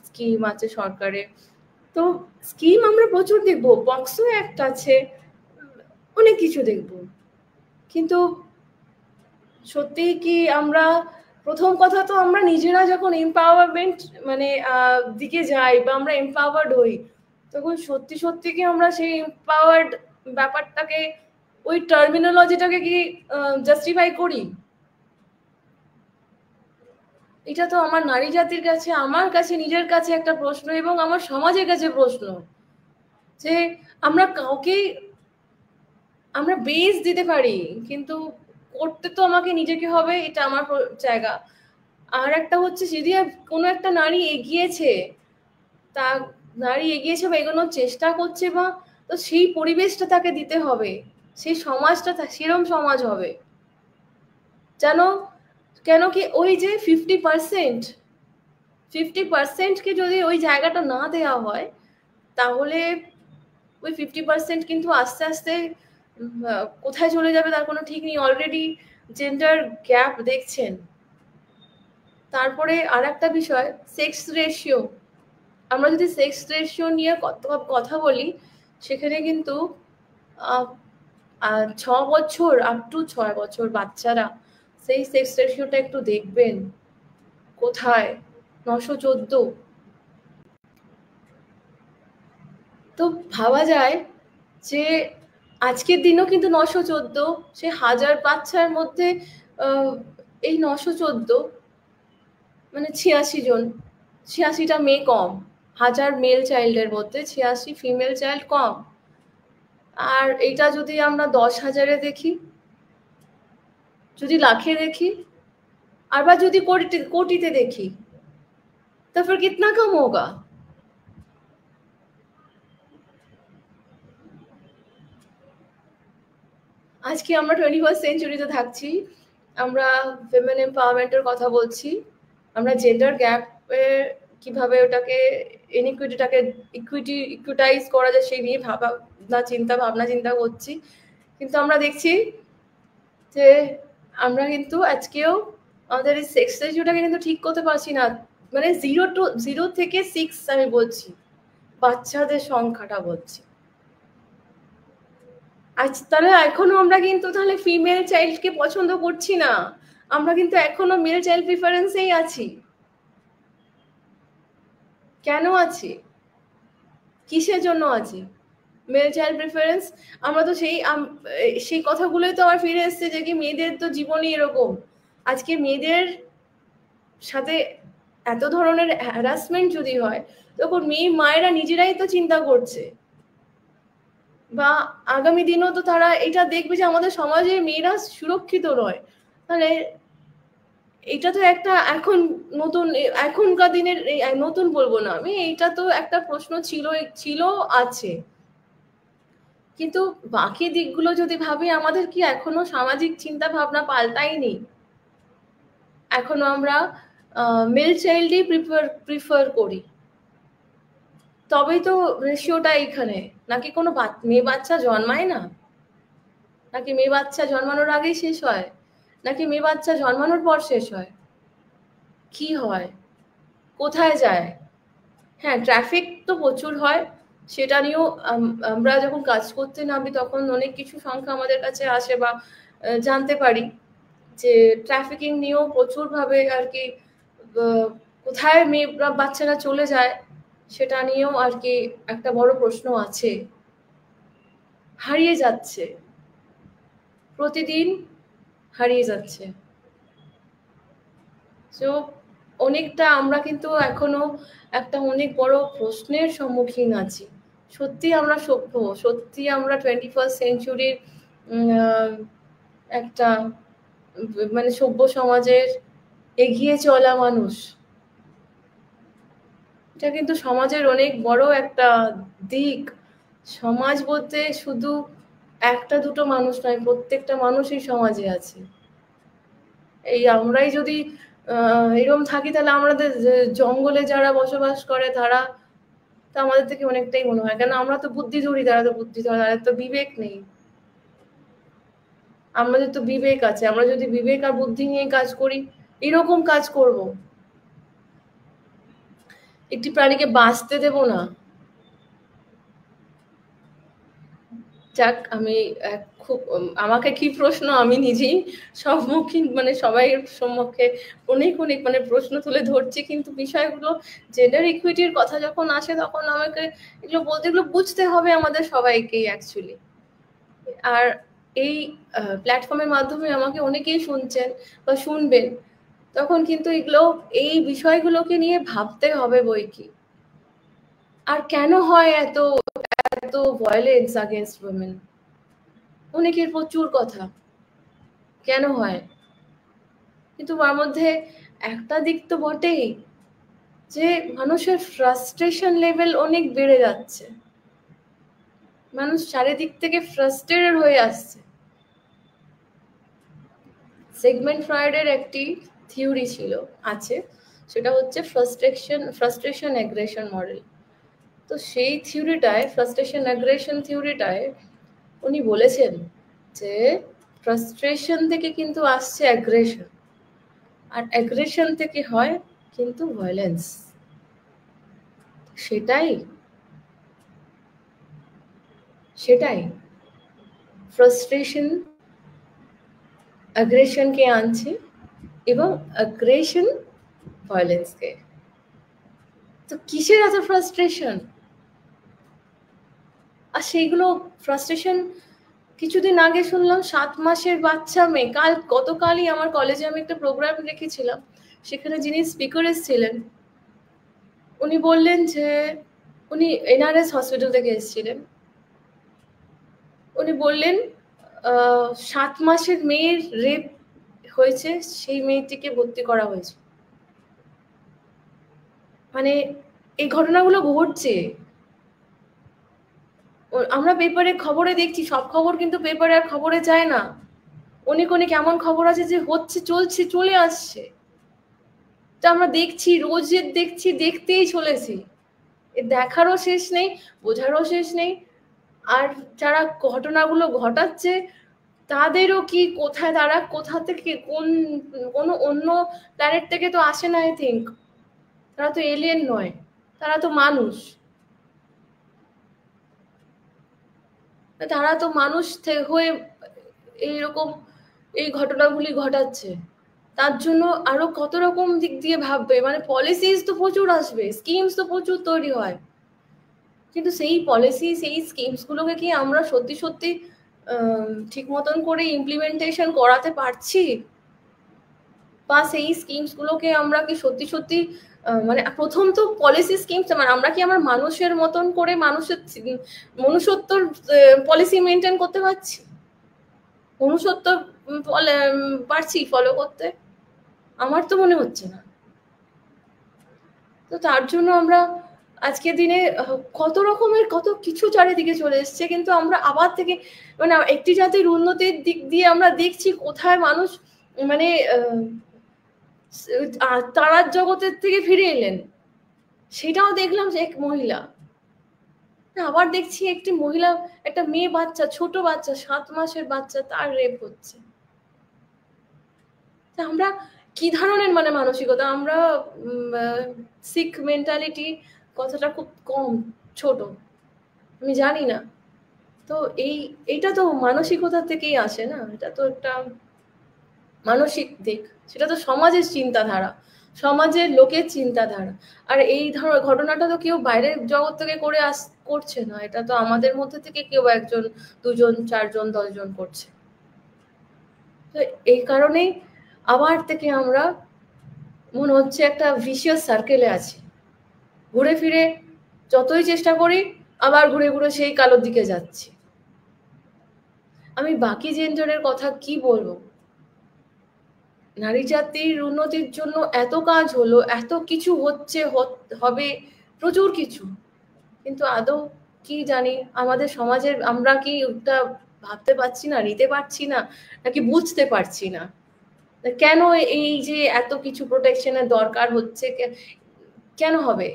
[SPEAKER 2] স্কিম আছে সরকারের। তো স্কিম আমরা প্রচুর দেখবো, পক্সো অ্যাক্ট আছে, অনেক কিছু দেখব। কিন্তু সত্যি কি আমরা, প্রথম কথা তো আমরা নিজেরা যখন এম্পাওয়ারমেন্ট মানে দিকে যাই বা আমরা এম্পাওয়ার্ড হই, তখন সত্যি কি আমরা সেই এম্পাওয়ার্ড ব্যাপারটাকে, ওই টার্মিনোলজিটাকে কি জাস্টিফাই করি? এটা তো আমার নারী জাতির কাছে, আমার কাছে, নিজের কাছে একটা প্রশ্ন, এবং আমার সমাজের কাছে প্রশ্ন, যে আমরা কাউকে আমরা বেস দিতে পারি, কিন্তু করতে তো আমাকে নিজেকে হবে, এটা আমার জায়গা। আর একটা হচ্ছে, যদি কোনো একটা নারী এগিয়েছে বা এগোনোর চেষ্টা করছে, বা তো সেই পরিবেশটা তাকে দিতে হবে, সেই সমাজটা সেরম সমাজ হবে কেন কি ওই যে 50%কে যদি ওই জায়গাটা না দেওয়া হয়, তাহলে ওই 50% কিন্তু আস্তে আস্তে কোথায় চলে যাবে তার কোনো ঠিক নেই। অলরেডি জেন্ডার গ্যাপ দেখছেন। তারপরে আর একটা বিষয়, সেক্স রেশিও। আমরা যদি সেক্স রেশিও নিয়ে কথা বলি, সেখানে কিন্তু 6 বছর আপ টু 6 বছর বাচ্চারা, সেই সেক্স রেশিওটা একটু দেখবেন কোথায়, 914। তো ভাবা যায় যে আজকের দিনও কিন্তু 914, সে 1000 বাচ্চার মধ্যে এই 914 মানে 86 জন, 86টা মেয়ে কম। 1000 মেল চাইল্ডের মধ্যে 86 ফিমেল চাইল্ড কম। আর এটা যদি আমরা 10,000-এ দেখি, যদি লাখে দেখি, আবার যদি কোটিতে দেখি, तो फिर कितना कम होगा? আজকে আমরা 21st সেঞ্চুরিতে থাকছি, আমরা উইমেন এম্পাওয়ারমেন্টের কথা বলছি, আমরা জেন্ডার গ্যাপের কিভাবে ওটাকে ইনইকুইটিটাকে ইকুইটাইজ করা যায় সেই নিয়ে ভাবনা চিন্তা করছি। কিন্তু আমরা দেখছি যে আমরা কিন্তু আজকেও আমাদের এই সেক্স রেশিওটাকে কিন্তু ঠিক করতে পারছি না। মানে 0 থেকে 6 আমি বলছি, বাচ্চাদের সংখ্যাটা বলছি। আজ তাহলে এখনো আমরা কিন্তু তাহলে ফিমেল চাইল্ডকে পছন্দ করছি না, আমরা কিন্তু এখনো মেল চাইল্ড প্রিফারেন্সেই আছি। কেন আছি? কিসের জন্য আছি? মেল চাইল্ড প্রিফারেন্স, আমরা তো সেই কথাগুলোই তো আবার ফিরে এসছে যে কি মেয়েদের তো জীবনই এরকম। আজকে মেয়েদের সাথে এত ধরনের হ্যারাসমেন্ট যদি হয়, তখন মায়েরা নিজেরাই তো চিন্তা করছে, বা আগামী দিনও তো তারা এটা দেখবে যে আমাদের সমাজে মেয়েরা সুরক্ষিত নয়। তাহলে এটা তো একটা এখন নতুন, এখনকার দিনের নতুন বলবো না আমি, এটা তো একটা প্রশ্ন ছিল আছে। কিন্তু বাকি দিকগুলো যদি ভাবি, আমাদের কি এখনো সামাজিক চিন্তা ভাবনা পাল্টায়নি? এখনো আমরা মেল চাইল্ডই প্রিফার করি। তবেই তো রেশিওটা এইখানে। নাকি কোনো মেয়ে বাচ্চা জন্মায় না? নাকি মেয়ে বাচ্চা জন্মানোর আগেই শেষ হয়? নাকি মেয়ে বাচ্চা জন্মানোর পর শেষ হয়? কি হয়? কোথায় যায়? হ্যাঁ, ট্রাফিক তো প্রচুর হয়, সেটা নিয়েও আমরা যখন কাজ করতে নামি তখন অনেক কিছু সংখ্যা আমাদের কাছে আসে বা জানতে পারি যে ট্রাফিকিং নিয়েও প্রচুরভাবে আর কি কোথায় মেয়েরা বাচ্চারা চলে যায় সেটা নিয়েও আর কি একটা বড় প্রশ্ন আছে। হারিয়ে যাচ্ছে, প্রতিদিন হারিয়ে যাচ্ছে। তো অনেকটা আমরা কিন্তু এখনো একটা অনেক বড় প্রশ্নের সম্মুখীন আছি। সত্যি আমরা সভ্য, সত্যি আমরা 21st সেঞ্চুরির একটা মানে সভ্য সমাজের এগিয়ে চলা মানুষ? এটা কিন্তু সমাজের অনেক বড় একটা দিক। সমাজ বলতে শুধু একটা দুটো মানুষ নয়, প্রত্যেকটা মানুষই সমাজে আছে। এই আমরাই যদি এরকম থাকি, তাহলে আমাদের জঙ্গলে যারা বসবাস করে তারা তো আমাদের থেকে অনেকটাই মনে হয়, কেন আমরা তো বুদ্ধি ধরি, তারা তো বুদ্ধি ধরে, তাদের তো বিবেক নেই। আমাদের তো বিবেক আছে, আমরা যদি বিবেক আর বুদ্ধি নিয়ে কাজ করি, এরকম কাজ করব। একটি প্রাণীকে বাঁচতে দেব না। যাক, আমি খুব আমাকে কি প্রশ্ন, আমি নিজেই সম্মুখীন, মানে সবাই সম্মুখে অনেক মানে প্রশ্ন তুলে ধরছি, কিন্তু বিষয়গুলো জেন্ডার ইকুইটির কথা যখন আসে তখন আমাকে এগুলো বলতে, এগুলো বুঝতে হবে আমাদের সবাইকেই অ্যাকচুয়ালি। আর এই প্ল্যাটফর্মের মাধ্যমে আমাকে অনেকেই শুনছেন বা শুনবেন, তখন কিন্তু এগুলো, এই বিষয়গুলোকে নিয়ে ভাবতে হবে বই কি। আর কেন হয় এত ভায়োলেন্স আগেনস্ট উইমেন? অনেকের প্রচুর কথা, কেন হয়? কিন্তু তার মধ্যে একটা দিক তো বটেই, যে মানুষের ফ্রাস্ট্রেশন লেভেল অনেক বেড়ে যাচ্ছে। মানুষ চারিদিক থেকে ফ্রাস্ট্রেটেড হয়ে আসছে। সিগমন্ড ফ্রয়েডের একটি থিওরি আছে, সেটা হচ্ছে ফ্রাস্ট্রেশন অ্যাগ্রেশন মডেল। তো সেই থিওরিটায়, ফ্রাস্ট্রেশন অ্যাগ্রেশন থিওরিটায় উনি বলেছেন যে ফ্রাস্ট্রেশন থেকে কিন্তু আসছে অ্যাগ্রেশন, আর অ্যাগ্রেশন থেকে হয় কিন্তু ভায়োলেন্স। সেটাই ফ্রাস্ট্রেশন অ্যাগ্রেশনকে আনছে, এবং অ্যাগ্রেশন ভায়োলেন্সকে। তো কিসের এত ফ্রাস্ট্রেশন? আর সেইগুলো ফ্রাস্ট্রেশন, কিছুদিন আগে শুনলাম 7 মাসের বাচ্চা মেয়ে, গতকালই আমার কলেজে আমি একটা প্রোগ্রাম রেখেছিলাম, সেখানে যিনি স্পিকার এসেছিলেন উনি বললেন যে উনি এনআরএস হসপিটাল থেকে এসেছিলেন। উনি বললেন 7 মাসের মেয়ের রেপ হয়েছে, সেই মেয়েটিকে ভর্তি করা হয়েছে। মানে এই ঘটনাগুলো ঘটছে, আমরা পেপারে খবরে দেখছি, সব খবর কিন্তু পেপারে আর খবরে যায় না। অনেক এমন খবর আছে যে হচ্ছে, চলছে, চলে আসছে, তা আমরা দেখছি, রোজের দেখছি, দেখতেই চলেছি। দেখারও শেষ নেই, বোঝারও শেষ নেই। আর যারা ঘটনাগুলো ঘটাচ্ছে তাদেরও কি, কোথায় তারা কোথা থেকে, কোনো অন্য প্ল্যানেট থেকে তো আসে না, আই থিঙ্ক। তারা তো এলিয়েন নয়, তারা তো মানুষ। তারা তো মানুষ হয়ে এইরকম এই ঘটনাগুলি ঘটাচ্ছে। তার জন্য আরো কত রকম দিক দিয়ে ভাববে, মানে পলিসিস তো প্রচুর আসবে, স্কিমস তো প্রচুর তৈরি হয়। কিন্তু সেই পলিসি, সেই স্কিমস গুলোকে কি আমরা সত্যি সত্যি ঠিক মতন করে ইমপ্লিমেন্টেশন করাতে পারছি, বা সেই স্কিমস গুলোকে আমরা কি সত্যি সত্যি মানে প্রথম তো পলিসি স্কিমস, মানে আমরা কি আমার মানুষের মতন করে মানুষের মনুষ্যত্বর পলিসি মেনটেন করতে পারছি, মনুষ্যত্ব পারছি ফলো করতে? আমার তো মনে হচ্ছে না। তো তার জন্য আমরা আজকের দিনে কত রকমের কত কিছু চারিদিকে চলে এসছে, কিন্তু আমরা আবার থেকে মানে একটি জাতির উন্নতির দিক দিয়ে আমরা দেখছি কোথায় মানুষ মানে তারার জগতের থেকে ফিরে এলেন, সেটাও দেখলাম যে এক মহিলা, আবার দেখছি একটি মহিলা, একটা মেয়ে বাচ্চা, ছোট বাচ্চা, 7 মাসের বাচ্চা, তার রেপ হচ্ছে। আমরা কি ধরনের মানে মানসিকতা, আমরা সিক মেন্টালিটি কথাটা খুব কম, ছোট, আমি জানি না। তো এইটা তো মানসিকতা থেকেই আসে না, এটা তো একটা মানসিক দিক, সেটা তো সমাজের চিন্তাধারা, সমাজের লোকের চিন্তাধারা। আর এই ধরনের ঘটনাটা তো কেউ বাইরের জগৎ থেকে করছে না, এটা তো আমাদের মধ্যে থেকে কেউ একজন, দুজন, 4 জন, 10 জন করছে। তো এই কারণেই আবার থেকে আমরা মনে হচ্ছে একটা ভিশিয়াস সার্কেলে আছি, ঘুরে ফিরে যতই চেষ্টা করি আবার ঘুরে ঘুরে সেই কালোর দিকে যাচ্ছি। আমি বাকি জেন্ডারের কথা কি বলবো, নারী জাতির উন্নতির জন্য এত কাজ হলো, এত কিছু হচ্ছে, হবে প্রচুর কিছু, কিন্তু আদৌ কি জানি আমাদের সমাজের আমরা কি ওটা ভাবতে পারছি না, নিতে পারছি না, নাকি বুঝতে পারছি না কেন এই যে এত কিছু প্রোটেকশনের দরকার হচ্ছে, কেন হবে,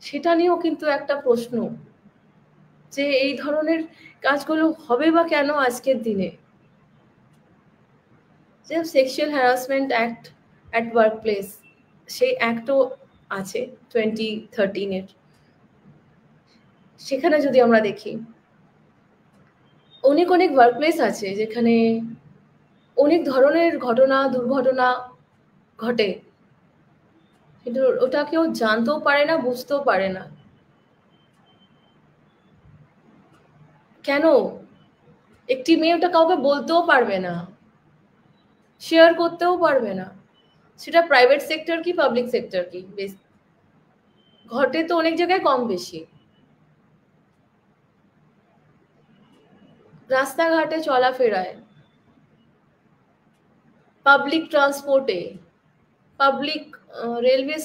[SPEAKER 2] সেটা নিয়েও কিন্তু একটা প্রশ্ন, যে এই ধরনের কাজগুলো হবে বা কেন আজকের দিনে। যে sexual harassment act at work place, সেই অ্যাক্টও আছে 2013-এর, সেখানে যদি আমরা দেখি অনেক অনেক ওয়ার্ক প্লেস আছে যেখানে অনেক ধরনের ঘটনা, দুর্ঘটনা ঘটে, কিন্তু ওটা কেউ জানতেও পারে না, বুঝতেও পারে না। কেন? একটি মেয়ে ওটা কাউকে বলতেও পারবে না, শেয়ার করতেও পারবে না, সেটা প্রাইভেট সেক্টর কি পাবলিক সেক্টর কি, ঘটে তো অনেক জায়গায় কম বেশি। রাস্তাঘাটে চলাফেরায়, পাবলিক ট্রান্সপোর্টে, পাবলিক রেলওয়ে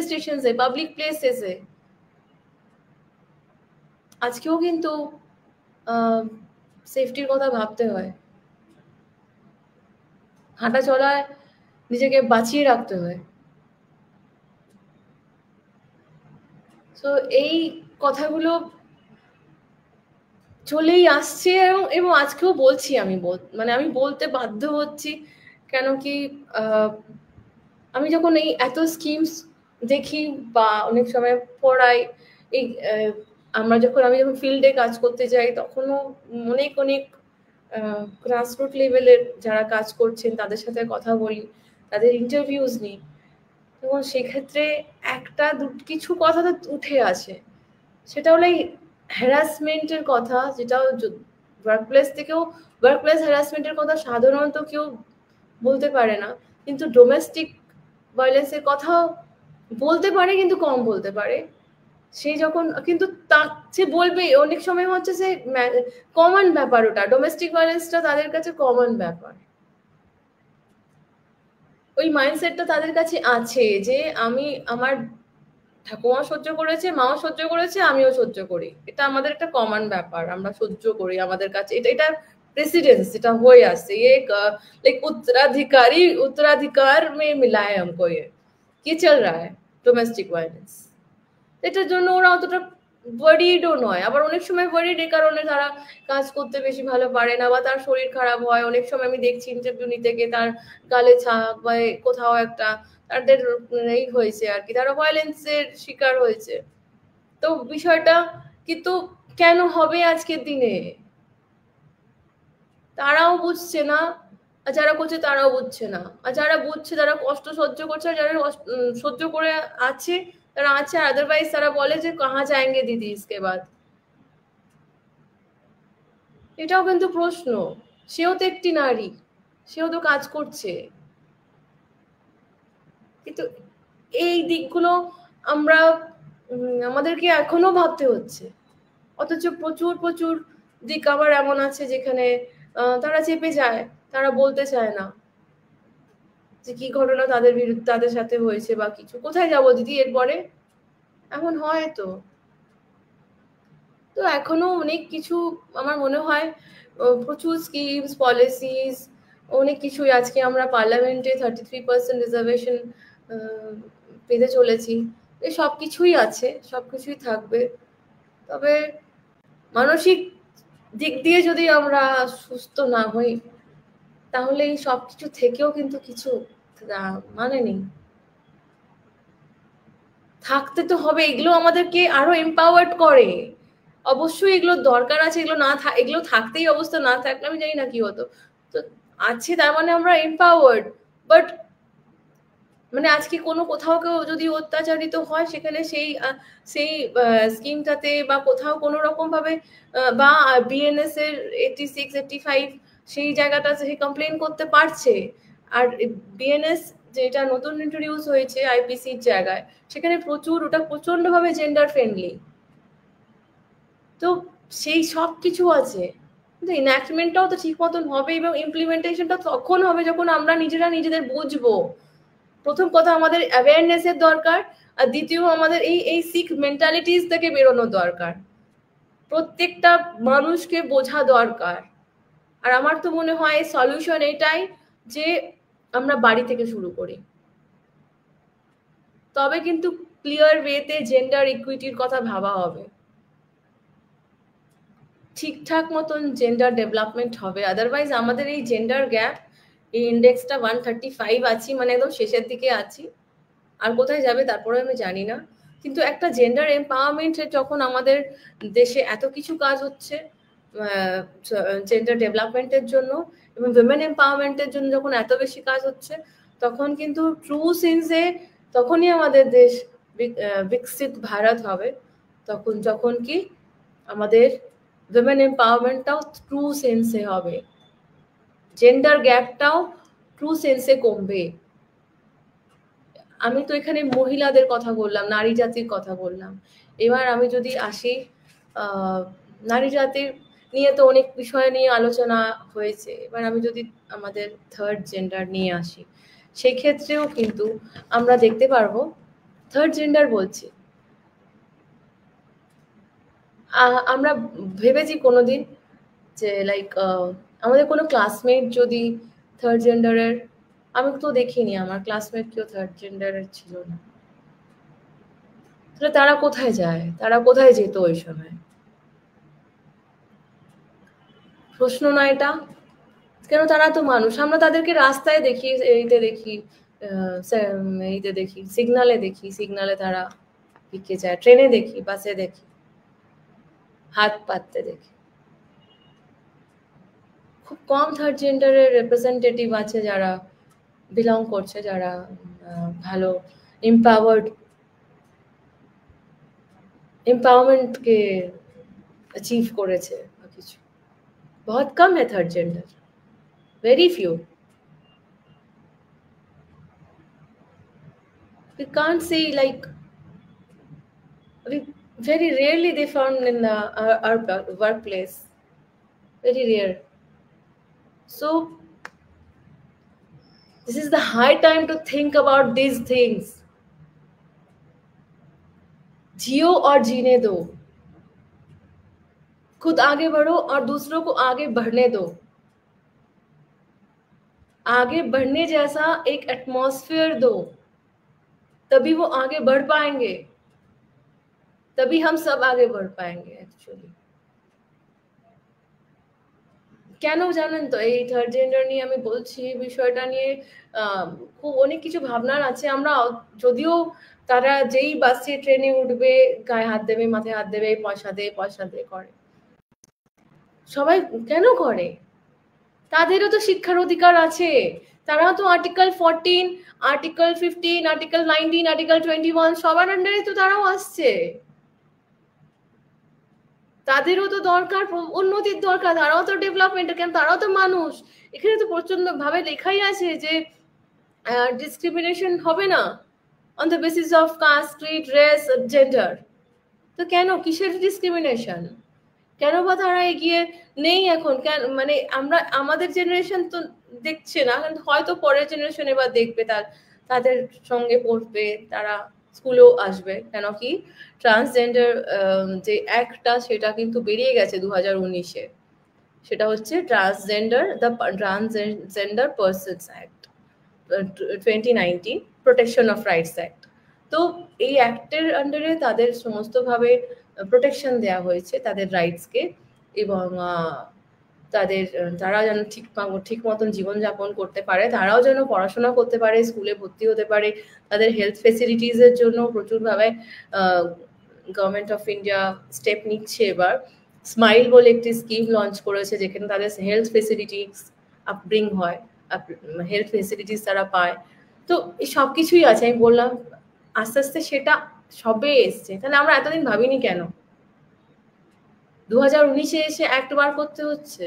[SPEAKER 2] স্টেশনসে, পাবলিক প্লেসেসে আজকেও কিন্তু সেফটির কথা ভাবতে হয়, হাঁটা চলায় নিজেকে বাঁচিয়ে রাখতে হয়। তো এই কথাগুলো চলেই আসছে, এবং আজকেও বলছি, আমি মানে আমি বলতে বাধ্য হচ্ছি, কেন কি আমি যখন এই এত স্কিমস দেখি বা অনেক সময় পড়াই, এই আমি যখন ফিল্ডে কাজ করতে যাই, তখনও অনেক অনেক গ্রাসরুট লেভেলের যারা কাজ করছেন তাদের সাথে কথা বলি, তাদের ইন্টারভিউজ নিই, এবং সেক্ষেত্রে একটা কিছু কথা তো উঠে আসে, সেটা হলো এই হ্যারাসমেন্টের কথা, যেটা ওয়ার্ক প্লেস হ্যারাসমেন্টের কথা সাধারণত কেউ বলতে পারে না, কিন্তু ডোমেস্টিক ভায়োলেন্সের কথা বলতে পারে, কিন্তু কম বলতে পারে। সেই যখন কিন্তু সে বলবে, অনেক সময় হচ্ছে যে কমন ব্যাপার, ওটা ডোমেস্টিক ভায়োলেন্সটা তাদের কাছে কমন ব্যাপার, ওই মাইন্ডসেটটা তাদের কাছে আছে যে আমি আমার ঠাকুমা সহ্য করেছে, মাও সহ্য করেছে, আমিও সহ্য করি, এটা আমাদের একটা কমন ব্যাপার, আমরা সহ্য করি, আমাদের কাছে এটা प्रेसिडेंस যেটা হয়ে আসছে, लाइक उत्तराधिकार में मिला है हमको, ये चल रहा है डोमेस्टिक वायलेंस। এটার জন্য ওরা অতটা ওয়ারিডও নয়, আবার অনেক সময় ওয়ারিড এই কারণে তারা কাজ করতে বেশি ভালো পারে না, বা তার শরীর খারাপ হয়, অনেক সময় আমি দেখছি ইন্টারভিউ নিতে গিয়ে তার গালে ছাপ বা কোথাও একটা তাদের এই হয়েছে আর কি, তারা ভায়োলেন্সের শিকার হয়েছে। তো বিষয়টা কিন্তু কেন হবে আজকের দিনে, তারাও বুঝছে না, আর যারা করছে তারাও বুঝছে না, আর যারা বুঝছে তারা কষ্ট সহ্য করছে, আর যারা সহ্য করে আছে তারা আছে, আদারওয়াইজ তারা বলে যে কাহা যাएंगे দিদি इसके बाद। এটাও কিন্তু প্রশ্ন, সেও তো একটি নারী, সেও তো কাজ করছে, কিন্তু এই দিকগুলো আমরা আমাদেরকে এখনো ভাবতে হচ্ছে। অথচ প্রচুর প্রচুর দিক আবার এমন আছে যেখানে তারা চেপে যায়, তারা বলতে চায় না যে কি ঘটনা তাদের বিরুদ্ধে তাদের সাথে হয়েছে বা কিছু। কোথায় যাবো দিদি এরপরে, এমন হয় তো। তো এখনো অনেক কিছু আমার মনে হয়, প্রচুর স্কিমস পলিসিস অনেক কিছুই। আজকে আমরা পার্লামেন্টে 33% রিজার্ভেশন পেতে চলেছি, এই সব কিছুই আছে, সব কিছুই থাকবে। তবে মানসিক দিক দিয়ে যদি আমরা সুস্থ না হই, তাহলে এই সব কিছু থেকেও কিন্তু কিছু মানে নেই। থাকতে তো হবে, এগুলো আমাদেরকে আরো এম্পাওয়ার্ড করে। অবশ্যই এগুলো দরকার আছে, এগুলো না এগুলো থাকতেই অবস্থা না থাকলে আমি জানি না কি হতো। তো আছে তার মানে আমরা এম্পাওয়ার্ড, বাট মানে আজকে কোনো কোথাও কেউ যদি অত্যাচারিত হয়, সেখানে সেই স্কিমটাতে বা কোথাও কোনো রকম ভাবে বা বিএনএস এর 86 85 সেই জায়গাটা সে কমপ্লেন করতে পারছে। আর বিএনএস যেটা নতুন ইন্ট্রোডিউস হয়েছে আইপিসির জায়গায়, সেখানে ওটা প্রচন্ড ভাবে জেন্ডার ফ্রেন্ডলি। তো সেই সব কিছু আছে, কিন্তু ইনঅ্যাক্টমেন্টটাও তো ঠিক মতন হবে এবং ইমপ্লিমেন্টেশনটা তখন হবে যখন আমরা নিজেরা নিজেদের বুঝবো। প্রথম কথা আমাদের অ্যাওয়ারনেসের দরকার, আর দ্বিতীয় আমাদের এই সিক মেন্টালিটিস থেকে বেরোনো দরকার, প্রত্যেকটা মানুষকে বোঝা দরকার। আর আমার তো মনে হয় সলিউশন এটাই যে আমরা বাড়ি থেকে শুরু করি, তবে কিন্তু ক্লিয়ার ওয়েতে জেন্ডার ইকুইটির কথা ভাবা হবে, ঠিকঠাক মতন জেন্ডার ডেভেলপমেন্ট হবে। আদারওয়াইজ আমাদের এই জেন্ডার গ্যাপ, এই ইন্ডেক্সটা 135 আছি, মানে একদম শেষের দিকে আছি। আর কোথায় যাবে তারপরে আমি জানি না। কিন্তু একটা জেন্ডার এম্পাওয়ারমেন্টের যখন আমাদের দেশে এত কিছু কাজ হচ্ছে জেন্ডার ডেভেলপমেন্টের জন্য এবং উইমেন এম্পাওয়ারমেন্টের জন্য যখন এত বেশি কাজ হচ্ছে, তখন কিন্তু ট্রু সেন্সে তখনই আমাদের দেশ বিকশিত ভারত হবে, যখন কি আমাদের উইমেন এম্পাওয়ারমেন্টটাও ট্রু সেন্সে হবে, জেন্ডার গ্যাপটাও ট্রু সেন্সে কমবে। আমি তো এখানে মহিলাদের কথা বললাম, নারী জাতির কথা বললাম। এবার আমি যদি আসি, নারী জাতির নিয়ে তো অনেক বিষয় নিয়ে আলোচনা হয়েছে, এবার আমি যদি আমাদের থার্ড জেন্ডার নিয়ে আসি, সেই ক্ষেত্রেও কিন্তু আমরা দেখতে পারবো, থার্ড জেন্ডার বলছি, আমরা ভেবেছি কোনোদিন যে লাইক আমাদের কোনো ক্লাসমেট যদি থার্ড জেন্ডারের, আমি তো দেখিনি আমার ক্লাসমেট কেউ থার্ড জেন্ডারের ছিল না, তাহলে তারা কোথায় যায়, তারা কোথায় যেত ওই সময়? প্রশ্ন না এটা? কেন, তারা তো মানুষ, আমরা তাদেরকে রাস্তায় দেখি, এইতে দেখি, সিগনালে দেখি, সিগনালে তারা ভিক্ষে যায়, ট্রেনে দেখি, বাসে দেখি, হাত পাততে দেখি। খুব কম থার্ড জেন্ডারের রিপ্রেজেন্টেটিভ আছে যারা বিলং করছে, যারা ভালো এম্পাওয়ারমেন্টকে অ্যাচিভ করেছে বা কিছু। बहुत कम है third gender, very few. We can't say like, very rarely they found in our workplace, very rare. So this is the high time to think about these things. जियो और जीने दो, खुद आगे बढ़ो और दूसरों को आगे बढ़ने दो। आगे बढ़ने जैसा एक एटमॉस्फेयर दो, तभी वो आगे बढ़ पाएंगे, तभी हम सब आगे बढ़ पाएंगे एक्चुअली। কেন জানেন তো, এই থার্ড জেন্ডার নিয়ে আমি বলছি, বিষয়টা নিয়ে খুব অনেক কিছু ভাবনার আছে। আমরা যদিও তারা যেই বাসে ট্রেনে উঠবে গায়ে হাত দেবে, মাথায় হাত দেবে, পয়সা দে পয়সা দে করে, সবাই কেন করে? তাদেরও তো শিক্ষার অধিকার আছে, তারাও তো আর্টিকেল 14, আর্টিকেল 15, আর্টিকেল 19, আর্টিকেল 21 সবার আন্ডারে তো তারাও আসছে। তাদেরও তো দরকার, উন্নতির দরকার, তারাও তো ডেভেলপমেন্ট, কেন তারাও তো মানুষ। এখানে তো প্রচন্ড ভাবে লেখাই আছে যে ডিসক্রিমিনেশন হবে না on the basis of caste, creed, race, gender. তো কেন, কিসের ডিসক্রিমিনেশন? কেন বা তারা এগিয়ে নেই এখন? কেন, মানে আমরা, আমাদের জেনারেশন তো দেখছে না, হয়তো পরের জেনারেশন এবার দেখবে, তাদের সঙ্গে পড়বে, তারা স্কুলেও আসবে। কেন কি, ট্রান্সজেন্ডার যে অ্যাক্টটা সেটা কিন্তু বেরিয়ে গেছে 2019-এ। সেটা হচ্ছে transgender persons act 2019, protection of rights act. তো এই অ্যাক্টের আন্ডারে তাদের সমস্তভাবে প্রোটেকশন দেওয়া হয়েছে তাদের রাইটসকে, এবং তাদের, তারা যেন ঠিক মতন জীবনযাপন করতে পারে, তারাও যেন পড়াশোনা করতে পারে, স্কুলে ভর্তি হতে পারে। তাদের হেলথ ফেসিলিটিসের জন্য প্রচুরভাবে গভর্নমেন্ট অফ ইন্ডিয়া স্টেপ নিচ্ছে। এবার স্মাইল বলে একটি স্কিম লঞ্চ করেছে, যেখানে তাদের হেলথ ফেসিলিটিস আপব্রিং হয়, হেলথ ফেসিলিটিস তারা পায়। তো এই সব কিছুই আছে, আমি বললাম আস্তে আস্তে সেটা সবে এসছে। তাহলে আমরা এতদিন ভাবিনি কেন? 2019-এ এসে অ্যাক্ট বার করতে হচ্ছে?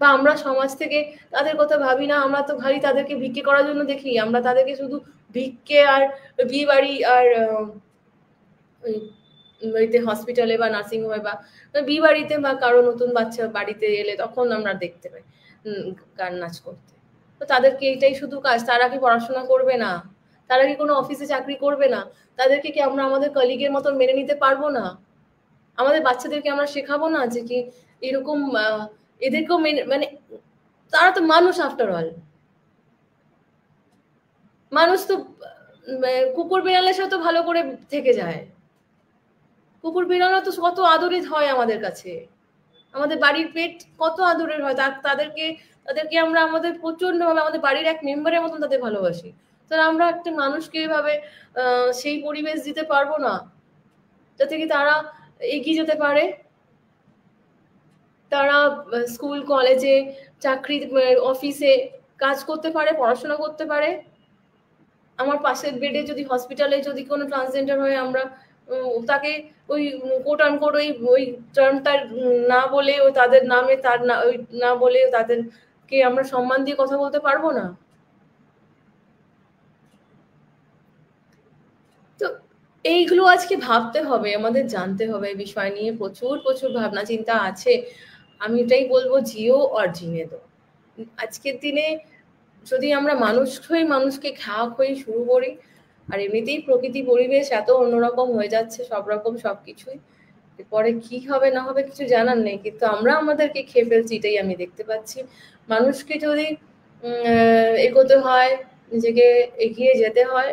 [SPEAKER 2] বা আমরা সমাজ থেকে তাদের কথা ভাবি না? আমরা তো খালি তাদেরকে ভিক্ষে করার জন্য দেখি, আমরা তাদেরকে শুধু ভিক্ষে আর বিয়ে বাড়ি আর বাড়িতে, হসপিটালে বা নার্সিং হোমে বা বিয়ে বাড়িতে বা কারো নতুন বাচ্চা বাড়িতে এলে তখন আমরা দেখতে পাই গান নাচ করতে। তো তাদেরকে এটাই শুধু কাজ? তারা কি পড়াশোনা করবে না? তারা কি কোনো অফিসে চাকরি করবে না? তাদেরকে কি আমরা আমাদের কলিগের মতন মেনে নিতে পারবো না? আমাদের বাচ্চাদেরকে আমরা শেখাবো না যে কি এরকম এদেরকেও মানে তারা তো মানুষ, আফটার অল মানুষ তো। কুকুর বিড়ালের সাথে ভালো করে থেকে যায়। কুকুর বিড়ালও তো কত আদরের হয় আমাদের কাছে, আমাদের বাড়ির পেট কত আদরের হয়। তাদেরকে আমরা আমাদের প্রচন্ড ভাবে আমাদের বাড়ির এক মেম্বারের মতন তাদের ভালোবাসি। তাহলে আমরা একটা মানুষকে এভাবে সেই পরিবেশ দিতে পারবো না যাতে কি তারা এগিয়ে যেতে পারে, তারা স্কুল, কলেজে, চাকরি, অফিসে কাজ করতে পারে, পড়াশোনা করতে পারে। আমার পাশের বেডে যদি, হসপিটালে যদি কোনো ট্রান্সজেন্ডার হয়, আমরা তাকে ওই কোট আনকোট ওই টার্মটা না বলে, ওই তাদের নামে তার না, ওই না বলে তাদেরকে আমরা সম্মান দিয়ে কথা বলতে পারবো না? তো এইগুলো আজকে ভাবতে হবে, আমাদের জানতে হবে। এই বিষয় নিয়ে প্রচুর প্রচুর ভাবনা চিন্তা আছে। আমি এটাই বলবো, জিও আর জিনে দো। আজকের দিনে যদি আমরা মানুষ হয়ে মানুষকে খাওয়া হয়ে শুরু করি, আর এমনিতেই প্রকৃতি পরিবেশ এত অন্যরকম হয়ে যাচ্ছে, সব রকম সবকিছুই, পরে কি হবে না হবে কিছু জানার নেই, কিন্তু আমরা আমাদেরকে খেয়ে ফেলছি, এটাই আমি দেখতে পাচ্ছি। মানুষকে যদি এগোতে হয়, নিজেকে এগিয়ে যেতে হয়,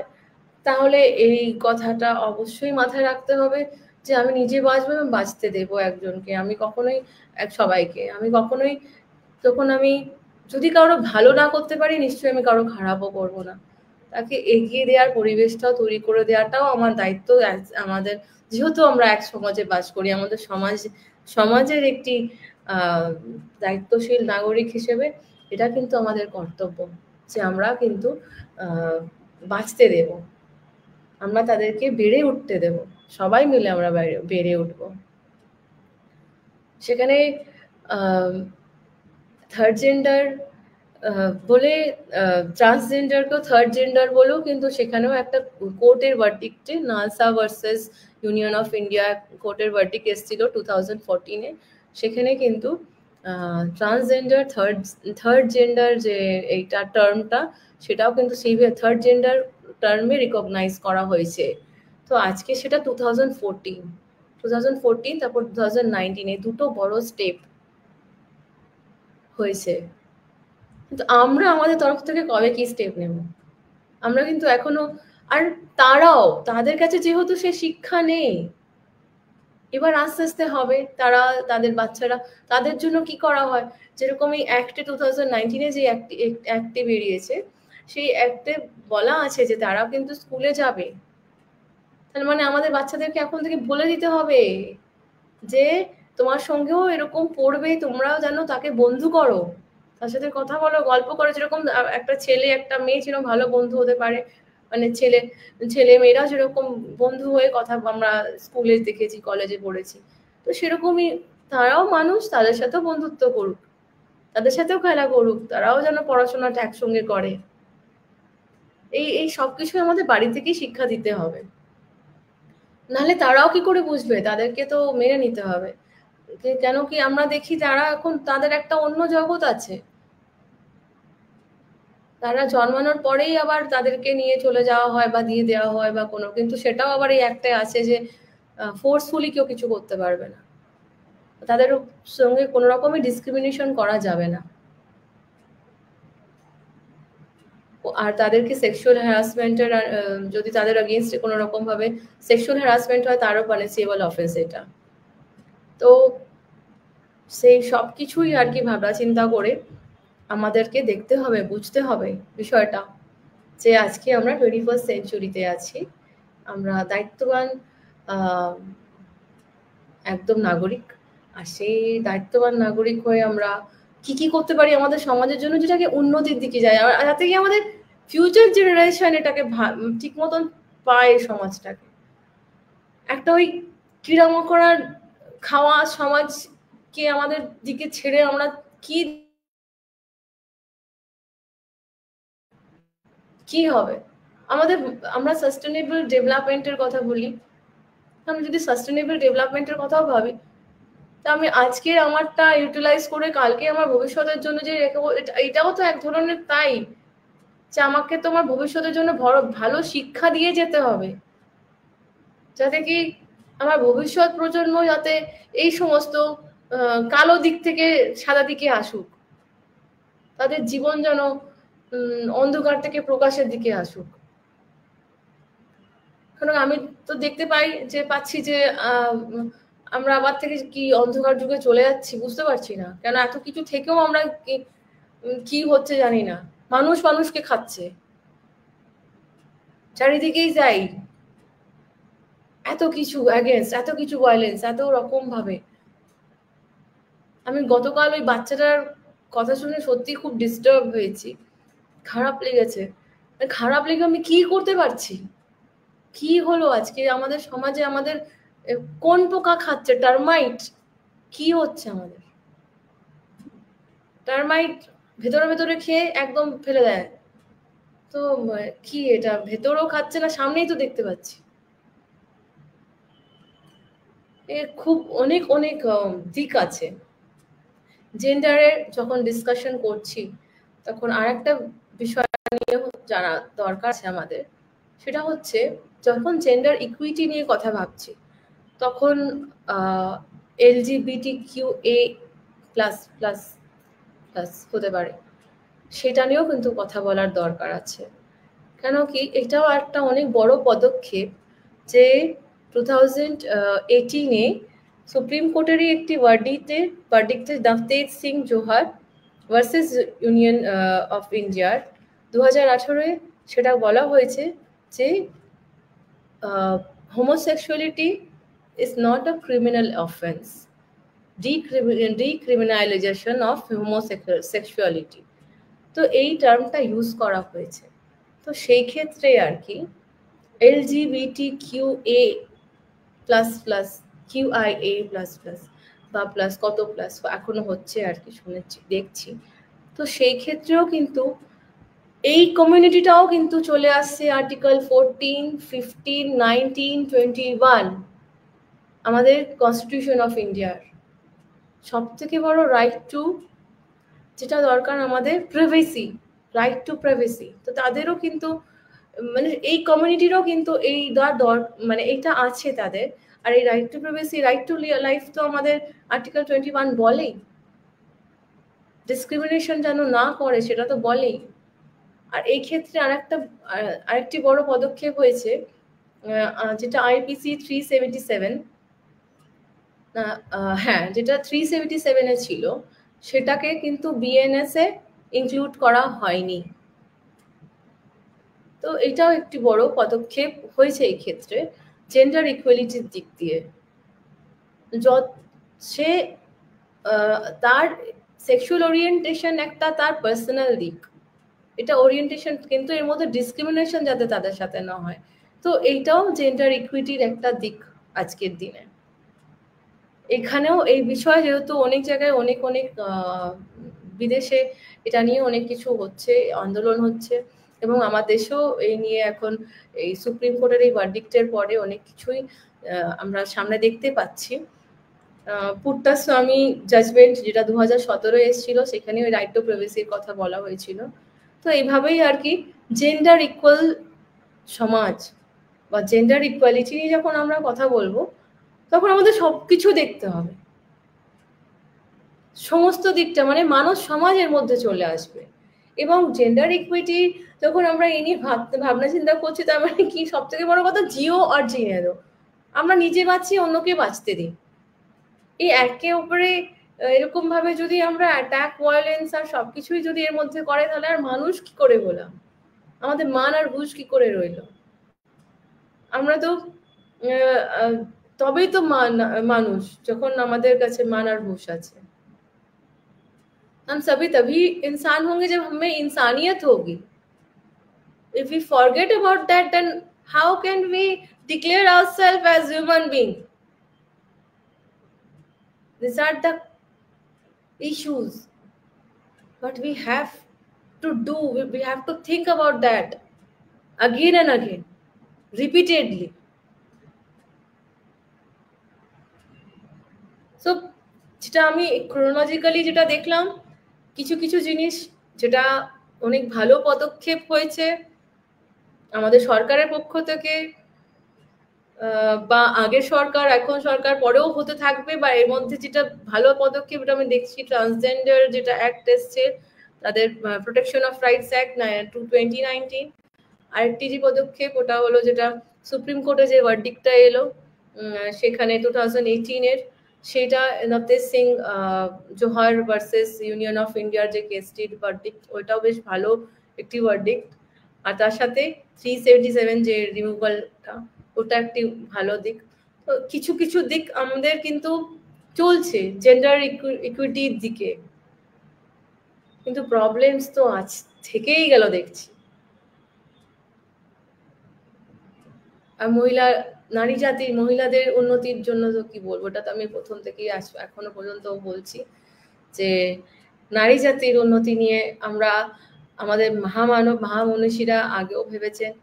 [SPEAKER 2] তাহলে এই কথাটা অবশ্যই মাথায় রাখতে হবে যে আমি নিজে বাঁচবো এবং বাঁচতে দেবো একজনকে। আমি কখনোই সবাইকে, আমি কখনোই, যখন আমি যদি কারো ভালো না করতে পারি, নিশ্চয়ই আমি কারো খারাপও করবো না। তাকে এগিয়ে দেওয়ার পরিবেশটাও তৈরি করে দেওয়াটাও আমার দায়িত্ব। আমাদের, যেহেতু আমরা এক সমাজে বাস করি, আমাদের সমাজের একটি দায়িত্বশীল নাগরিক হিসেবে এটা কিন্তু আমাদের কর্তব্য যে আমরা কিন্তু বাঁচতে দেব, আমরা তাদেরকে বেড়ে উঠতে দেব, সবাই মিলে আমরা বেড়ে উঠবো। সেখানে থার্ড জেন্ডার বলে, ট্রান্সজেন্ডারকেও থার্ড জেন্ডার বলেও কিন্তু সেখানেও একটা কোর্টের ভার্ডিক্টে, NALSA versus union of India কোর্টের ভার্ডিক্ট এসেছিল 2014-এ। সেখানে কিন্তু ট্রান্সজেন্ডার, থার্ড জেন্ডার যে এইটা টার্মটা, সেটাও কিন্তু সেই থার্ড জেন্ডার টার্মে রিকগনাইজ করা হয়েছে। তো আজকে সেটা 2014, তারপর 2019, এই দুটো বড় স্টেপ হয়েছে। কিন্তু আমরা আমাদের তরফ থেকে কবে কি স্টেপ নেব? আমরা কিন্তু এখনো, আর তারাও, তাদের কাছে যেহেতু সে শিক্ষা নেই, এবার আস্তে আস্তে হবে। তারা, তাদের বাচ্চারা, তাদের জন্য কি করা হয়, যেরকম এই অ্যাক্টে 2019-এ যে অ্যাক্টে বেরিয়েছে, সেই অ্যাক্টে বলা আছে যে তারাও কিন্তু স্কুলে যাবে। তার মানে আমাদের বাচ্চাদেরকে এখন থেকে বলে দিতে হবে যে তোমার সঙ্গেও এরকম পড়বে, তোমরাও যেন তাকে বন্ধু করো, তার সাথে কথা বলো, গল্প করো। যেরকম একটা ছেলে একটা মেয়ে যেরকম ভালো বন্ধু হতে পারে, মানে ছেলে মেয়েরা যেরকম বন্ধু হয়ে কথা আমরা স্কুলে দেখেছি, কলেজে পড়েছি, তো সেরকমই তারাও মানুষ, তাদের সাথেও বন্ধুত্ব করুক, তাদের সাথেও খেলা করুক, তারাও যেন পড়াশোনাটা একসঙ্গে করে। এই সবকিছু আমাদের বাড়ি থেকেই শিক্ষা দিতে হবে, নাহলে তারাও কি করে বুঝবে? তাদেরকে তো মেনে নিতে হবে। কেন কি আমরা দেখি তারা এখন তাদের একটা অন্য জগৎ আছে, তারা জন্মানোর পরেই আবার তাদেরকে নিয়ে চলে যাওয়া হয় বা দিয়ে দেওয়া হয় বা কোনো, কিন্তু সেটাও আবার এই একটা আছে যে ফোর্সফুলি কেউ কিছু করতে পারবে না, তাদের সঙ্গে কোনো রকমই ডিসক্রিমিনেশন করা যাবে না। আর তাদেরকে সেক্সুয়াল হ্যারাসমেন্টের যদি তাদের এগেইনস্টে কোনো রকম ভাবে সেক্সুয়াল হ্যারাসমেন্ট হয়, তারও পানিশেবল অফেন্স এটা। তো সেই সব কিছুই আর কি ভাবনা চিন্তা করে আমাদেরকে দেখতে হবে, বুঝতে হবে বিষয়টা, যে আজকে আমরা 21st সেঞ্চুরিতে আছি, আমরা দায়িত্ববান একদম নাগরিক। আর সেই দায়িত্ববান নাগরিক হয়ে আমরা কি কি করতে পারি আমাদের সমাজের জন্য, যেটাকে উন্নতির দিকে যায়, আর যাতে কি আমাদের ফিউচার জেনারেশন এটাকে ঠিক মতন পায় সমাজটাকে। একটা ওই কিরামকড়ার খাওয়া সমাজকে আমাদের দিকে ছেড়ে আমরা কি কি হবে আমাদের? আমরা সাস্টেনেবল ডেভেলপমেন্টের কথা বলি, আমি যদি সাস্টেনেবল ডেভেলপমেন্টের কথাও ভাবি, তা আমি আজকে আমারটা ইউটিলাইজ করে কালকে আমার ভবিষ্যতের জন্য যে রেখে, এটাও তো এক ধরনের তাই, যে আমাকে তোমার ভবিষ্যতের জন্য ভালো শিক্ষা দিয়ে যেতে হবে, যাতে কি আমার ভবিষ্যৎ প্রজন্ম যাতে এই সমস্ত কালো দিক থেকে সাদা দিকে আসুক, তাদের জীবন যেন অন্ধকার থেকে প্রকাশের দিকে আসুক। কারণ আমি তো দেখতে পাচ্ছি যে আমরা আবার থেকে কি অন্ধকার যুগে চলে যাচ্ছি, বুঝতে পারছি না কেন। এত কিছু থেকেও আমরা কি হচ্ছে জানি না, মানুষ মানুষকে খাচ্ছে, চারিদিকেই যাই এত কিছু অ্যাগেন্স্ট, এত কিছু ভায়োলেন্স, এত রকম ভাবে। আমি গতকাল ওই বাচ্চাটার কথা শুনে সত্যি খুব ডিস্টার্ব হয়েছি, খারাপ লেগেছে। খারাপ লেগে আমি কি করতে পারছি? কি হলো আজকে আমাদের সমাজে? আমাদের কোন পোকা খাচ্ছে? টার্মাইট? কি হচ্ছে আমাদের? টার্মাইট ভেতরে ভেতরে খেয়ে একদম ফেলে দেয়। তো কি এটা ভেতরেও খাচ্ছে না, সামনেই তো দেখতে পাচ্ছি। এর খুব অনেক অনেক দিক আছে। জেন্ডারের যখন ডিসকাশন করছি, তখন আরেকটা বিষয় নিয়ে জানা দরকার আছে আমাদের, সেটা হচ্ছে যখন জেন্ডার ইকুইটি নিয়ে কথা ভাবছি, তখন LGBTQA প্লাস প্লাস প্লাস হতে পারে, সেটা নিয়েও কিন্তু কথা বলার দরকার আছে। কেন কি এটাও একটা অনেক বড় পদক্ষেপ, যে 2018-এ সুপ্রিম কোর্টেরই একটি ভার্ডিক্টে নবতেজ সিং জোহর ভার্সেস ইউনিয়ন অফ ইন্ডিয়ার 2018-এ সেটা বলা হয়েছে যে homosexuality is not a criminal offense. Decriminalization of homosexuality, তো এই টার্মটা ইউজ করা হয়েছে। তো সেই ক্ষেত্রে আর কি LGBTQA plus plus QIA plus plus বা প্লাস কত প্লাস এখনো হচ্ছে আর কি, শুনেছি দেখছি। তো সেই ক্ষেত্রেও কিন্তু এই কমিউনিটিটাও কিন্তু চলে আসছে আর্টিকেল 14, 15, 19, 21 আমাদের কনস্টিটিউশন অফ ইন্ডিয়ার। সব থেকে বড় রাইট টু যেটা দরকার আমাদের, প্রাইভেসি, রাইট টু প্রাইভেসি, তো তাদেরও কিন্তু মানে এই কমিউনিটিরও কিন্তু এই মানে এইটা আছে তাদের। আর এই right two privacy, right to life তো আমাদের আর্টিকেল 21 বলেই, ডিসক্রিমিনেশন যেন না করে সেটা তো বলেই। আর এই ক্ষেত্রে আরেকটি বড় পদক্ষেপ হয়েছে, যেটা IPC 377, হ্যাঁ যেটা 377-এ ছিল, সেটাকে কিন্তু BNS-এ ইনক্লুড করা হয়নি। তো এটাও একটি বড় পদক্ষেপ হয়েছে এই ক্ষেত্রে জেন্ডার ইকুয়ালিটির দিক দিয়ে। সে তার সেক্সুয়াল ওরিয়েন্টেশন একটা তার পার্সোনাল দিক, এটা ওরিয়েন্টেশন, কিন্তু এর মধ্যে ডিসক্রিমিনেশন যাতে তাদের সাথে না হয়। তো এইটাও জেন্ডার ইকুইটির একটা দিক আজকের দিনে। এখানেও এই বিষয় যেহেতু অনেক জায়গায় অনেক অনেক বিদেশে এটা নিয়ে অনেক কিছু হচ্ছে, আন্দোলন হচ্ছে, এবং আমার দেশেও এই নিয়ে এখন এই সুপ্রিম কোর্টের এই ভার্ডিক্টের পরে অনেক কিছুই আমরা সামনে দেখতে পাচ্ছি। পুট্টাস্বামী জাজমেন্ট যেটা 2017 এসেছিল, সেখানে ওই রাইট টু প্রাইভেসির কথা বলা হয়েছিল। তো এইভাবেই আর কি জেন্ডার ইকুয়াল সমাজ বা জেন্ডার ইকুয়ালিটি নিয়ে যখন আমরা কথা বলবো, তখন আমাদের সবকিছু দেখতে হবে, সমস্ত দিকটা, মানে মানব সমাজের মধ্যে চলে আসবে। এবং জেন্ডার ইকুইটি যখন আমরা এই নিয়ে ভাবনা চিন্তা করছি, তার মানে কি, সব থেকে বড় কথা, জিও আর জিনেরও, আমরা নিজে বাঁচি, অন্যকে বাঁচতে দিই। এই একে উপরে এরকম ভাবে যদি আমরা অ্যাটাক, ভায়োলেন্স আর সবকিছুই যদি এর মধ্যে করে, তাহলে আর মানুষ কি করে হলাম? আমাদের মান আর হুঁশ কি করে রইল? আমরা তো তবেই তো মানুষ, যখন আমাদের কাছে মান আর হুঁশ আছে। हम सभी तभी इंसान होंगे जब हमें इंसानियत होगी। If we forget about that, then how can we declare ourselves as human being? These are the issues. But we have to do, we have to think about that again and again, repeatedly. So যেটা আমি chronologically যেটা দেখলাম, কিছু কিছু জিনিস যেটা অনেক ভালো পদক্ষেপ হয়েছে আমাদের সরকারের পক্ষ থেকে, বা আগের সরকার, এখন সরকার, পরেও হতে থাকবে, বা এর মধ্যে যেটা ভালো পদক্ষেপ এটা আমি দেখছি, ট্রান্সজেন্ডার যেটা অ্যাক্ট এসছে, তাদের প্রোটেকশন অফ রাইটস অ্যাক্ট 2019। আরেকটি যে পদক্ষেপ, ওটা হলো যেটা সুপ্রিম কোর্টে যে ভার্ডিক্টটা এলো সেখানে 2018-এর, সেটা নবতেজ সিং জোহর ভার্সেস ইউনিয়ন অফ ইন্ডিয়ার যে কেসটির ভার্ডিক্ট, ওইটাও বেশ ভালো একটি ভার্ডিক্ট। আর তার সাথে 377 যে রিমুভালটা, ওটা একটি ভালো দিক। তো কিছু কিছু দিক আমাদের কিন্তু চলছে জেন্ডার ইকুইটির দিকে, কিন্তু প্রবলেমস তো আজ থেকেই গেল দেখছি। আর নারী জাতির, মহিলাদের উন্নতির জন্য তো কি বলবো, ওটা তো আমি প্রথম থেকেই এখনো পর্যন্ত বলছি যে নারী জাতির উন্নতি নিয়ে আমরা, আমাদের মহামনীষীরা আগেও ভেবেছেন,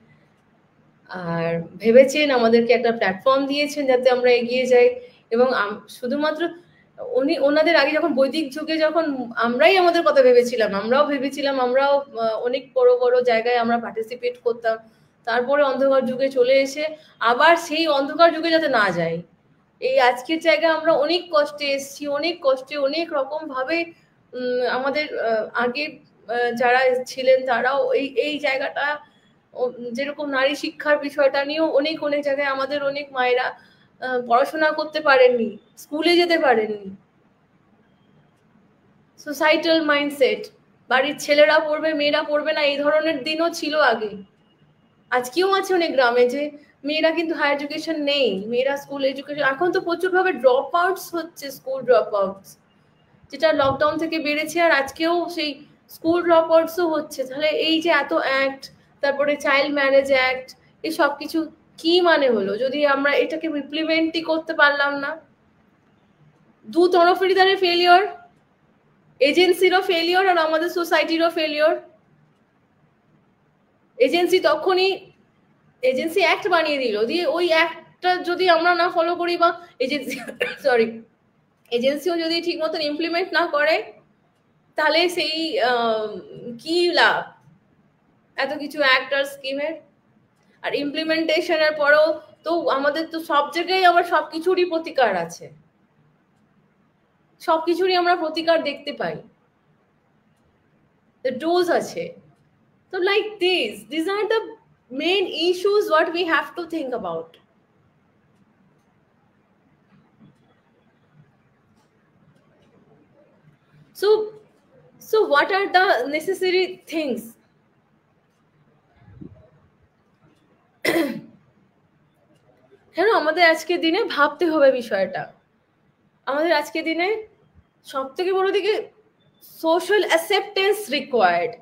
[SPEAKER 2] আর ভেবেছেন, আমাদেরকে একটা প্ল্যাটফর্ম দিয়েছেন যাতে আমরা এগিয়ে যাই। এবং শুধুমাত্র ওনাদের আগে যখন বৈদিক যুগে যখন আমরাই আমাদের কথা ভেবেছিলাম, আমরাও অনেক বড় বড় জায়গায় আমরা পার্টিসিপেট করতাম, তারপরে অন্ধকার যুগে চলে এসে আবার সেই অন্ধকার যুগে যাতে না যাই, এই আজকের জায়গায় আমরা অনেক কষ্টে এসেছি, অনেক কষ্টে, অনেক রকম ভাবে আমাদের আগে যারা ছিলেন তারাও এই জায়গাটা, যেরকম নারী শিক্ষার বিষয়টা নিয়েও অনেক অনেক জায়গায় আমাদের অনেক মায়েরা পড়াশোনা করতে পারেননি, স্কুলে যেতে পারেননি। সোসাইটাল মাইন্ডসেট, বাড়ির ছেলেরা পড়বে, মেয়েরা পড়বে না, এই ধরনের দিনও ছিল আগে। আজকেও আছে অনেক গ্রামে যে মেয়েরা কিন্তু হায়ার এডুকেশন নেই, মেয়েরা স্কুল এডুকেশন, এখন তো প্রচুর ভাবে ড্রপ আউটস হচ্ছে, স্কুল ড্রপ আউটস, যেটা লকডাউন থেকে বেড়েছে, আর আজকেও সেই স্কুল ড্রপ আউটসও হচ্ছে। তাহলে এই যে এত অ্যাক্ট, তারপরে চাইল্ড ম্যারেজ অ্যাক্ট, এই সব কিছু কি মানে হলো যদি আমরা এটাকে ইমপ্লিমেন্টই করতে পারলাম না? দু তরফেরই তাদের ফেলিওর, এজেন্সিরও ফেলিওর আর আমাদের সোসাইটিরও ফেলিওর। এজেন্সি অ্যাক্ট বানিয়ে দিল, দিয়ে ওই অ্যাক্টটা যদি আমরা না ফলো করি, বা এজেন্সিও যদি ঠিক মতন ইমপ্লিমেন্ট না করে, তাহলে সেই কি লাভ এত কিছু অ্যাক্ট আর স্কিমের? আর ইমপ্লিমেন্টেশনের পরেও তো আমাদের তো সব জায়গায় আবার সবকিছুরই প্রতিকার আছে, সবকিছুরই আমরা প্রতিকার দেখতে পাই, ডোজ আছে। তো like these are the main issues what we have to think about. So what are the necessary things? কেন আমাদের আজকের দিনে ভাবতে হবে বিষয়টা, আমাদের আজকের দিনে সব থেকে বড় দিকে social acceptance required.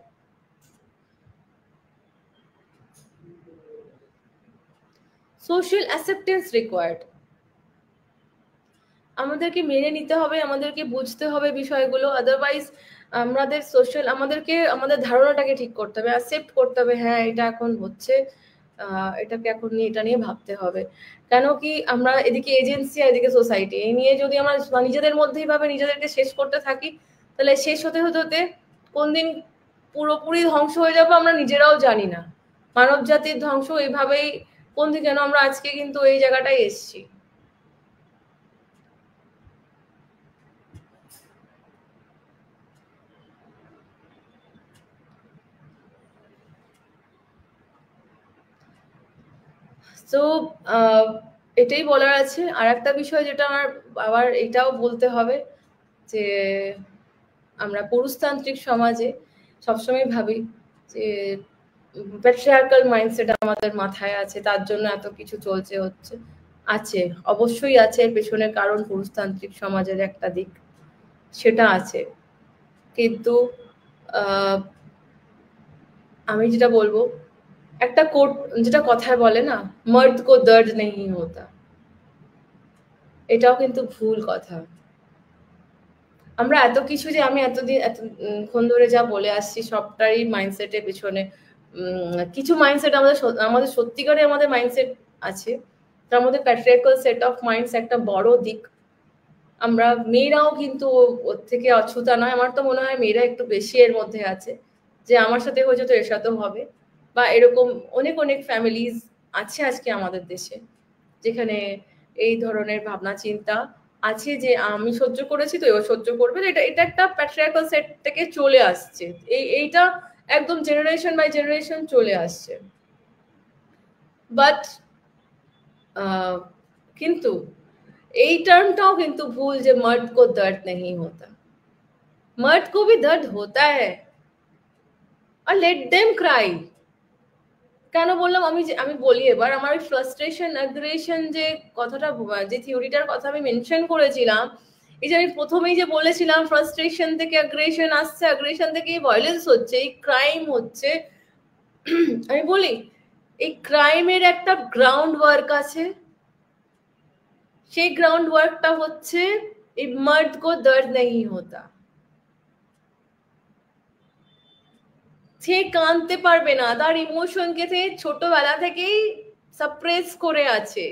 [SPEAKER 2] Social acceptance required. আমাদেরকে মেনে নিতে হবে, আমাদেরকে বুঝতে হবে বিষয়গুলো, আদারওয়াইজ আমাদেরকে আমাদের ধারণাটাকে ঠিক করতে হবে, অ্যাকসেপ্ট করতে হবে, হ্যাঁ এটা এখন হচ্ছে, এটাকে এখন নিয়ে এটা নিয়ে ভাবতে হবে। কেন কি আমরা এদিকে এজেন্সি আর এদিকে সোসাইটি, এই নিয়ে যদি আমরা নিজেদের মধ্যেই ভাবে নিজেদেরকে শেষ করতে থাকি, তাহলে শেষ হতে হতে কোন দিন পুরোপুরি ধ্বংস হয়ে যাবো আমরা নিজেরাও জানি না। মানব জাতির ধ্বংস এইভাবেই কোন দিন, কেন আমরা আজকে কিন্তু এই জায়গাটায় এসছি। তো এটাই বলার আছে। আর একটা বিষয় যেটা আমার আবার এটাও বলতে হবে যে আমরা পুরুষতান্ত্রিক সমাজে সবসময় ভাবি যে প্যাট্রিয়ার্কাল মাইন্ডসেট আমাদের মাথায় আছে, তার জন্য এত কিছু চলছে হচ্ছে। আছে, অবশ্যই আছে, এর পেছনের কারণ পুরুষতান্ত্রিক সমাজের একটা দিক, সেটা আছে। কিন্তু আমি যেটা বলবো, একটা কোট যেটা কথায় বলে না, মর্দ কো দর্দ নেই হোতা, এটাও কিন্তু ভুল কথা। আমরা এত কিছু যে আমি এতক্ষণ ধরে যা বলে আসছি সবটারই মাইন্ডসেটের পেছনে কিছু মাইন্ডসেট আমাদের সত্যিকারে আমাদের মাইন্ডসেট আছে, তার মধ্যে প্যাট্রিয়ার্কাল সেট অফ মাইন্ডস একটা বড় দিক। আমরা মেয়েরাও কিন্তু ওর থেকে অছুতা নয়, আমার তো মনে হয় মেয়েরা একটু বেশি এর মধ্যে আছে, যে আমার সাথে হয়েছে তো এর সাথেও হবে, বা এরকম অনেক অনেক ফ্যামিলিজ আছে আজকে আমাদের দেশে যেখানে এই ধরনের ভাবনা চিন্তা আছে, যে আমি সহ্য করেছি তো এবার সহ্য করবে। এটা একটা প্যাট্রিয়ার্কাল সেট থেকে চলে আসছে, এইটা একদম জেনারেশন বাই জেনারেশন চলে আসছে। বাট কিন্তু এই টার্মটাও কিন্তু ভুল যে मर्द को दर्द नहीं होता, मर्द को भी दर्द होता है और लेट देम क्राई। কেন বললাম, আমি বলি এবার, আমার ফ্রাস্ট্রেশন অ্যাগ্রেশন যে কথাটা, যে থিওরিটার কথা আমি মেনশন করেছিলাম, এই যে আমি প্রথমেই যে বলেছিলাম ফ্রাস্ট্রেশন থেকে অ্যাগ্রেশন আসছে, অ্যাগ্রেশন থেকে ভায়োলেন্স হচ্ছে, এই ক্রাইম হচ্ছে। আমি বলি এই ক্রাইমের একটা গ্রাউন্ড ওয়ার্ক আছে, সেই গ্রাউন্ড ওয়ার্কটা হচ্ছে এই মর্দ কো দর্দ নেই হোতা। সে কাঁদতে পারবে না, তার ইমোশনকে সে ছোটবেলা থেকেই সাপ্রেস করে আছে।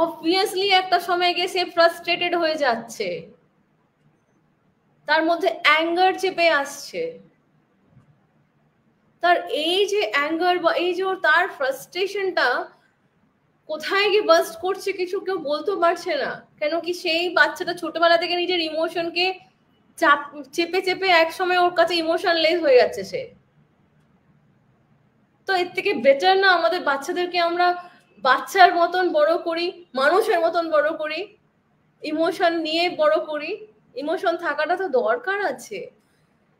[SPEAKER 2] অবভিয়াসলি একটা সময় গিয়ে সে ফ্রাস্ট্রেটেড হয়ে যাচ্ছে, তার মধ্যে অ্যাঙ্গার চেপে আসছে। তার এই যে অ্যাঙ্গার বা এই যে তার ফ্রাস্ট্রেশনটা কোথায় গিয়ে বাস্ট করছে কিছু কেউ বলতে পারছে না। কেন কি সেই বাচ্চাটা ছোটবেলা থেকে নিজের ইমোশনকে চেপে চেপে এক সময় ওর কাছে ইমোশনলেস হয়ে যাচ্ছে সে। তো এর থেকে বেটার না আমাদের বাচ্চাদেরকে আমরা বাচ্চার মতন বড় করি, মানুষের মতন বড় করি, ইমোশন নিয়ে বড় করি। ইমোশন থাকাটা তো দরকার আছে,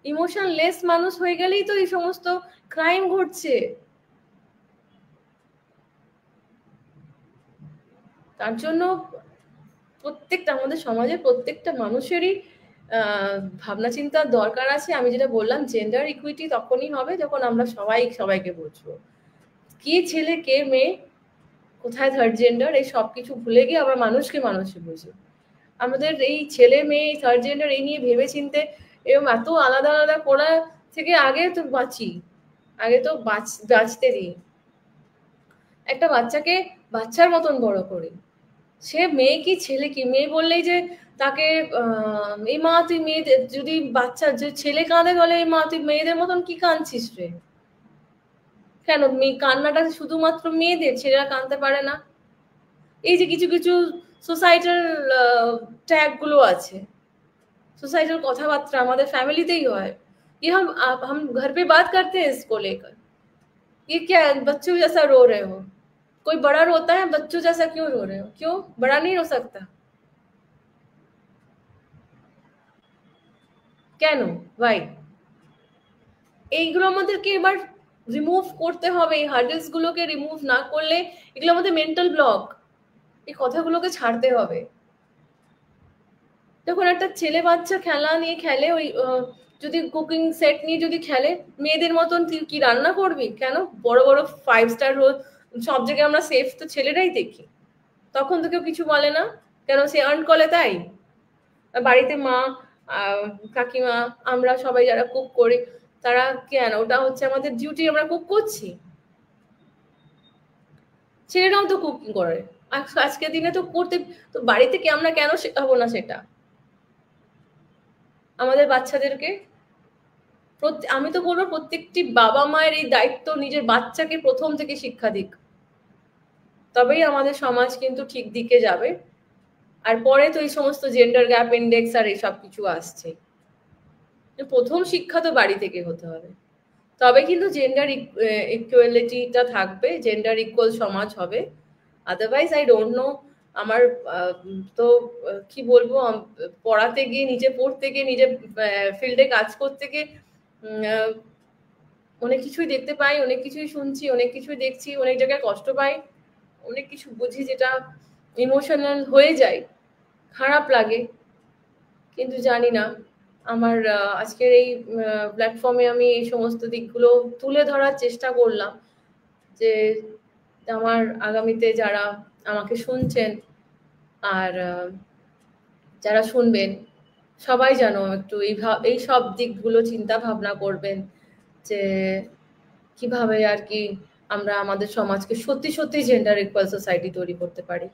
[SPEAKER 2] ইমোশনলেস মানুষ হয়ে গেলেই তো এই সমস্ত ক্রাইম ঘটছে। তার জন্য প্রত্যেকটা আমাদের সমাজের প্রত্যেকটা মানুষেরই ভাবনা চিন্তার দরকার আছে। আমি যেটা বললাম জেন্ডার ইকুইটি তখনই হবে যখন আমরা সবাইকে বুঝবো, কে ছেলে কে মেয়ে, কোথায় থার্ড জেন্ডার, এই সব কিছু ভুলে গিয়ে আমরা মানুষকে বুঝি। আমাদের এই ছেলে মেয়ে থার্ড জেন্ডার এই নিয়ে ভেবে চিনতে এরকম এত আলাদা আলাদা করা থেকে আগে তো বাঁচি, আগে তো বাঁচতে দিই, একটা বাচ্চাকে বাচ্চার মতন বড় করি। সে মেয়ে কি ছেলে কি, মেয়ে বললেই যে তাকে এই মা তুই মেয়েদের, যদি বাচ্চা যে ছেলে কাঁদে বলে এই মা তুই মেয়েদের মতন কি কাঁদছিস রে, কেন মেয়ে কান্নাটা শুধুমাত্র মেয়েদের, ছেলেরা কাঁদতে পারে না? এই যে কিছু কিছু সোসাইটাল ট্যাগ গুলো আছে, सोसाइटल কথাবার্তা আমাদের फैमिलीতেই হয়, ये हम घर पे बात करते हैं इसको लेकर, ये क्या बच्चों जैसा रो रहे हो, कोई बड़ा रोता है बच्चों जैसा क्यों रो रहे हो, क्यों बड़ा नहीं रो सकता, কেন ভাই? এইগুলো আমাদেরকে এবার রিমুভ করতে হবে, এই হার্ডেলস গুলোকে রিমুভ না করলে এগুলো আমাদের মেন্টাল ব্লক, এই কথাগুলোকে ছাড়তে হবে। যখন একটা ছেলে বাচ্চা খেলা নিয়ে খেলে, ওই যদি কুকিং সেট নিয়ে যদি খেলে, মেয়েদের মতন তুই কি রান্না করবি? কেন? বড় বড় 5 স্টার সব জায়গায় আমরা সেফ তো ছেলেরাই দেখি, তখন তো কেউ কিছু বলে না। কেন? সে আর্ন করে তাই। বাড়িতে মা, কাকিমা, আমরা সবাই যারা কুক করি, তারা কেন, ওটা হচ্ছে আমাদের ডিউটি, আমরা কুক করছি। ছেলেরাও তো কুকিং করে আজকের দিনে, তো করতে, তো বাড়িতে কি আমরা কেন শেখাবো না সেটা আমাদের বাচ্চাদেরকে? আমি তো বলবো প্রত্যেকটি বাবা মায়ের এই দায়িত্ব নিজের বাচ্চাকে প্রথম থেকে শিক্ষা দিক, তবেই আমাদের সমাজ কিন্তু ঠিক দিকে যাবে। আর পরে তো এই সমস্ত জেন্ডার গ্যাপ ইন্ডেক্স আর এইসব কিছু আসছে। প্রথম শিক্ষা তো বাড়ি থেকে হতে হবে, তবে কিন্তু জেন্ডার ইকুয়ালিটিটা থাকবে, জেন্ডার ইকুয়াল সমাজ হবে। Otherwise I don't know. আমার তো কি বলবো, পড়াতে গিয়ে, নিজে পড়তে গিয়ে, নিজে ফিল্ডে কাজ করতে গিয়ে অনেক কিছুই দেখতে পাই, অনেক কিছুই শুনছি, অনেক কিছুই দেখছি, অনেক জায়গায় কষ্ট পাই, অনেক কিছু বুঝি যেটা ইমোশনাল হয়ে যায়, খারাপ লাগে। কিন্তু জানি না, আমার আজকের এই প্ল্যাটফর্মে আমি এই সমস্ত দিকগুলো তুলে ধরার চেষ্টা করলাম, যে আমার আগামীতে যারা আমাকে শুনছেন আর যারা শুনবেন, সবাই যেন একটু এই সব দিকগুলো চিন্তা ভাবনা করবেন, যে কিভাবে আর কি আমরা আমাদের সমাজকে সত্যি সত্যি জেন্ডার ইকুয়াল সোসাইটি তৈরি করতে পারি।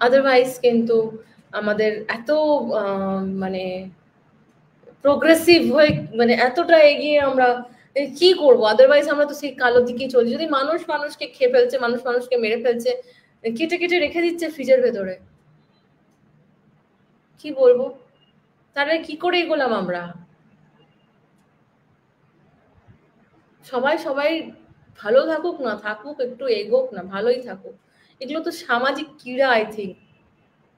[SPEAKER 2] আদারওয়াইজ কিন্তু আমাদের এত মানে প্রোগ্রেসিভ হয়ে, মানে এতটা এগিয়ে আমরা কি করব? আদারওয়াইজ আমরা তো সেই কালো দিকেই চলছি। যদি মানুষ মানুষকে খেয়ে ফেলছে, মানুষ মানুষকে মেরে ফেলছে, কেটে কেটে রেখে দিচ্ছে ফ্রিজের ভেতরে, কি বলবো? তাহলে কি করে এগোলাম আমরা? সবাই সবাই ভালো থাকুক না থাকুক, একটু এগোক না, ভালোই থাকুক। এগুলো তো সামাজিক ক্রীড়া, আই থিঙ্ক,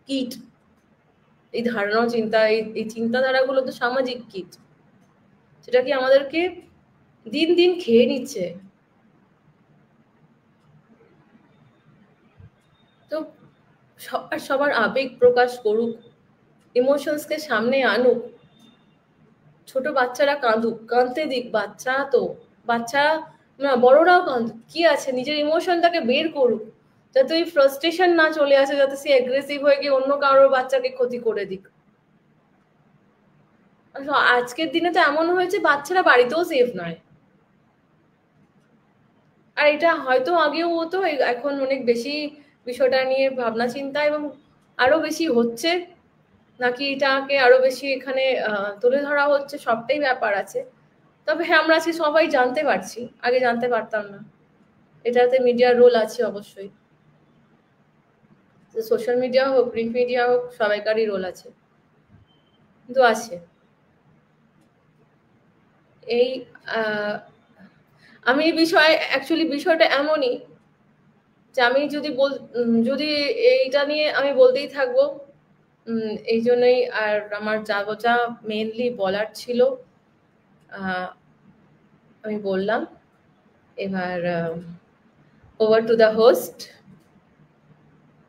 [SPEAKER 2] কিট। এই ধারণা, চিন্তা, এই চিন্তাধারাগুলো তো সামাজিক কিট, সেটা কি আমাদেরকে দিন দিন খেয়ে নিচ্ছে। তো সবার আবেগ প্রকাশ করুক, ইমোশনসকে সামনে আনুক। ছোট বাচ্চারা কাঁদুক, কাঁদতে দিক। বাচ্চা তো, বাচ্চা না, বড়রাও কাঁদুক, কি আছে, নিজের ইমোশনটাকে বের করুক, যাতে ওই ফ্রাস্ট্রেশন না চলে আসে, যাতে সে অ্যাগ্রেসিভ হয়ে গিয়ে অন্য কারোর বাচ্চাকে ক্ষতি করে দিক। আজকের দিনে তো এমন হয়েছে, বাচ্চারা বাড়িতেও সেফ নয়। আর এটা হয়তো আগেও হতো, এখন অনেক বেশি বিষয়টা নিয়ে ভাবনা চিন্তা এবং আরো বেশি হচ্ছে, নাকি এটাকে আরো বেশি এখানে তুলে ধরা হচ্ছে, সবটাই ব্যাপার আছে। তবে হ্যাঁ, আমরা আজকে সবাই জানতে পারছি, আগে জানতে পারতাম না। এটাতে মিডিয়ার রোল আছে অবশ্যই, সোশ্যাল মিডিয়া হোক, প্রিন্ট মিডিয়া হোক, সবাইকারই রোল আছে, কিন্তু আছে। এই আমি অ্যাকচুয়ালি বিষয়টা এমনই যে আমি যদি এইটা নিয়ে আমি বলতেই থাকবো, এই জন্যই। আর আমার যা মেনলি বলার ছিল আমি বললাম। এবার ওভার টু দ্য হোস্ট।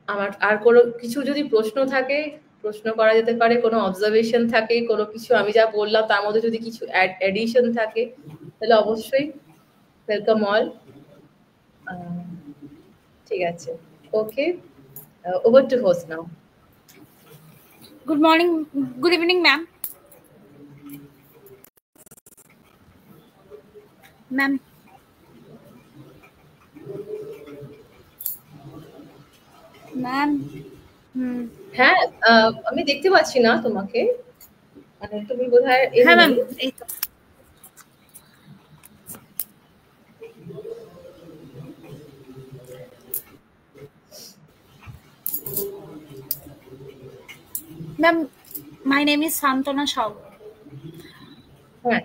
[SPEAKER 2] আমার আর কোনো কিছু যদি প্রশ্ন থাকে, প্রশ্ন করা যেতে পারে। কোনো অবজারভেশন থাকে, কোনো কিছু আমি যা বললাম তার মধ্যে যদি কিছু অ্যাডিশন থাকে, তাহলে অবশ্যই ওয়েলকাম অল। ঠিক আছে, okay, over to host now.
[SPEAKER 3] Good morning, good evening, ma'am. Ma'am. Ma'am.
[SPEAKER 2] হ্যাঁ, আমি দেখতে পাচ্ছি না তোমাকে, মানে তুমি বোধহয়।
[SPEAKER 3] হ্যাঁ ম্যাম, এই তো। Ma'am, my name is Santana Shaw.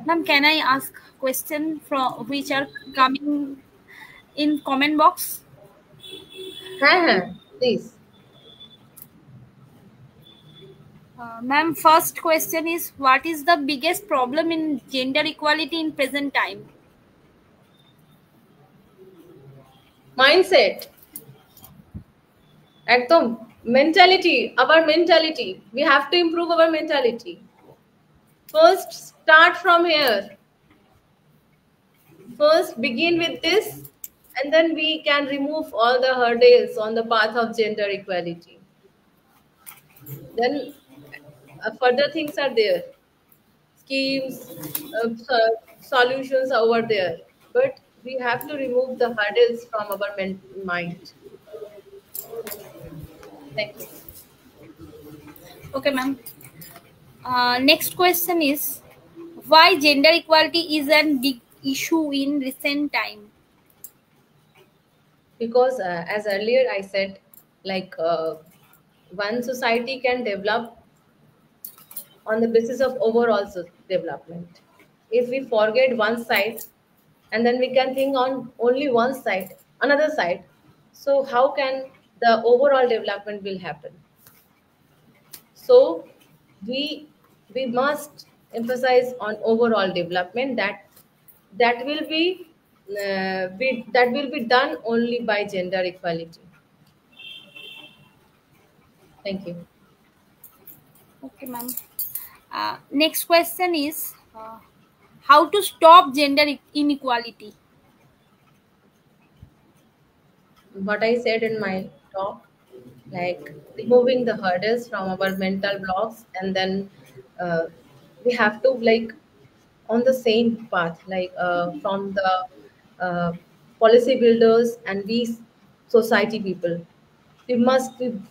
[SPEAKER 3] Ma'am, can I ask question from which are coming in comment box?
[SPEAKER 2] হ্যাঁ, please.
[SPEAKER 3] Ma'am, first question is, what is the biggest problem in gender equality in present time?
[SPEAKER 2] Mindset. Ekdom. Mentality, our mentality. We have to improve our mentality. First, start from here. First, begin with this, and then we can remove all the hurdles on the path of gender equality. Then further things are there, schemes, solutions over there. But we have to remove the hurdles from our mind. Thank you.
[SPEAKER 3] Okay, ma'am. Next question is why gender equality is a big issue in recent time?
[SPEAKER 2] Because as earlier I said, like one society can develop on the basis of overall development. If we forget one side and then we can think on only one side, another side, so how can the overall development will happen? So we we must emphasize on overall development, that will be done only by gender equality. Thank you.
[SPEAKER 3] Okay, ma'am. Next question is how to stop gender inequality?
[SPEAKER 2] What I said in my talk, like removing the hurdles from our mental blocks, and then uh, we have to like on the same path, like from the uh, policy builders and we society people.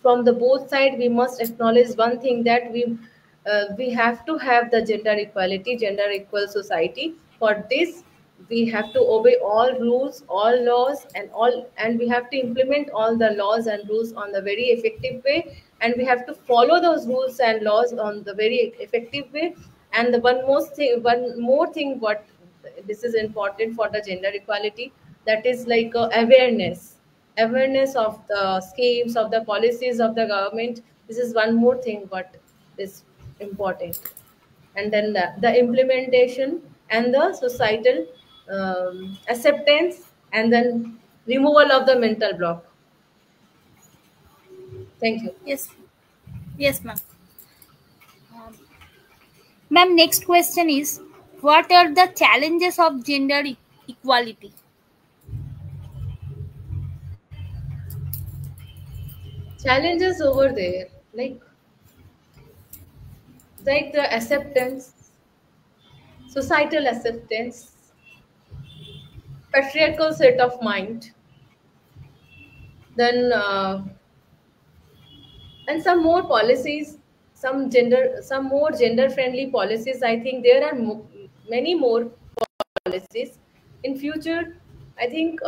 [SPEAKER 2] From the both side, we must acknowledge one thing, that we have to have the gender equality, gender equal society. For this, we have to obey all rules, all laws, and we have to implement all the laws and rules on the very effective way, and we have to follow those rules and laws on the very effective way. And the one more thing, what this is important for the gender equality, that is like awareness of the schemes, of the policies of the government. This is one more thing what is important. And then the implementation and the societal acceptance, and then removal of the mental block. Thank you.
[SPEAKER 3] Yes, yes, ma'am. Ma'am, next question is what are the challenges of gender equality?
[SPEAKER 2] Challenges over there, like the acceptance, societal acceptance, patriarchal set of mind, then and some more policies, some more gender friendly policies. I think there are many more policies in future. I think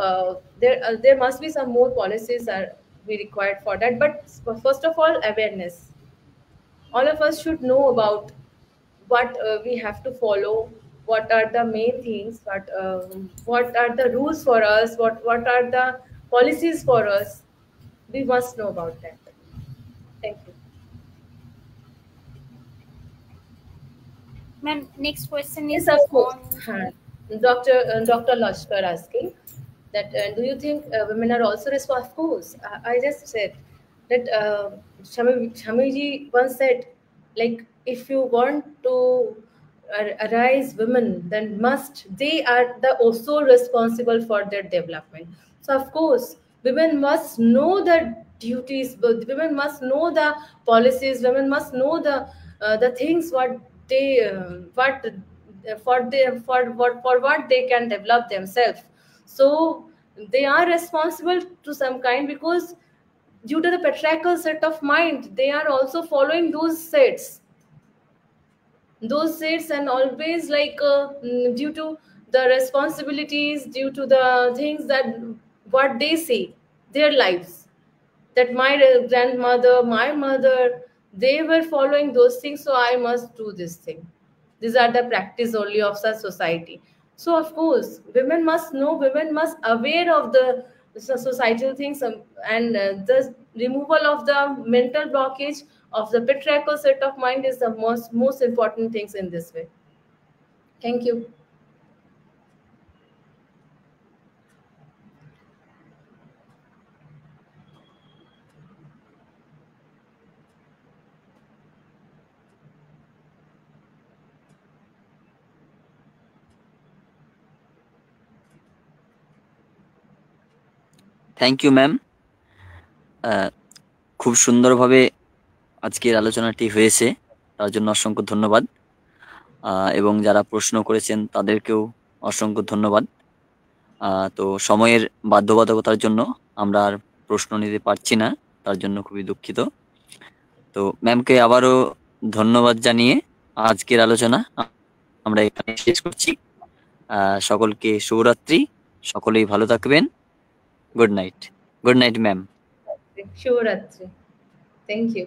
[SPEAKER 2] there must be some more policies are be required for that. But first of all, awareness. All of us should know about what we have to follow, what are the main things, what are the rules for us, what are the policies for us. We must know about that. Thank you.
[SPEAKER 3] Ma'am, next question
[SPEAKER 2] Yes,
[SPEAKER 3] is
[SPEAKER 2] of course.
[SPEAKER 3] on
[SPEAKER 2] Huh. Dr. Lashkar asking that do you think women are also responsible? Of course. I just said that Shami ji once said, like, if you want to arise women, then they are the also responsible for their development. So of course, women must know the duties, but women must know the policies, women must know the things what they what for what they can develop themselves. So they are responsible to some kind, because due to the patriarchal set of mind, they are also following those sets, and always like due to the responsibilities, due to the things that what they say, their lives, that my grandmother, my mother, they were following those things, so I must do this thing. These are the practice only of such society. So of course, women must know, women must aware of the societal things, and the removal of the mental blockage of the patriarchal set of mind is the most important things in this way. Thank you.
[SPEAKER 4] Thank you ma'am. খুব সুন্দরভাবে আজকের আলোচনাটি হয়েছে, তার জন্য অসংখ্য ধন্যবাদ। এবং যারা প্রশ্ন করেছেন তাদেরকেও অসংখ্য ধন্যবাদ। তো সময়ের বাধ্যবাধকতার জন্য আমরা আর প্রশ্ন নিতে পারছি না, তার জন্য খুবই দুঃখিত। তো ম্যামকে আবারও ধন্যবাদ জানিয়ে আজকের আলোচনা আমরা এখানে শেষ করছি। সকলকে শুভরাত্রি, সকলেই ভালো থাকবেন। Good night. Good night ma'am.
[SPEAKER 2] শুভরাত্রি। Thank you.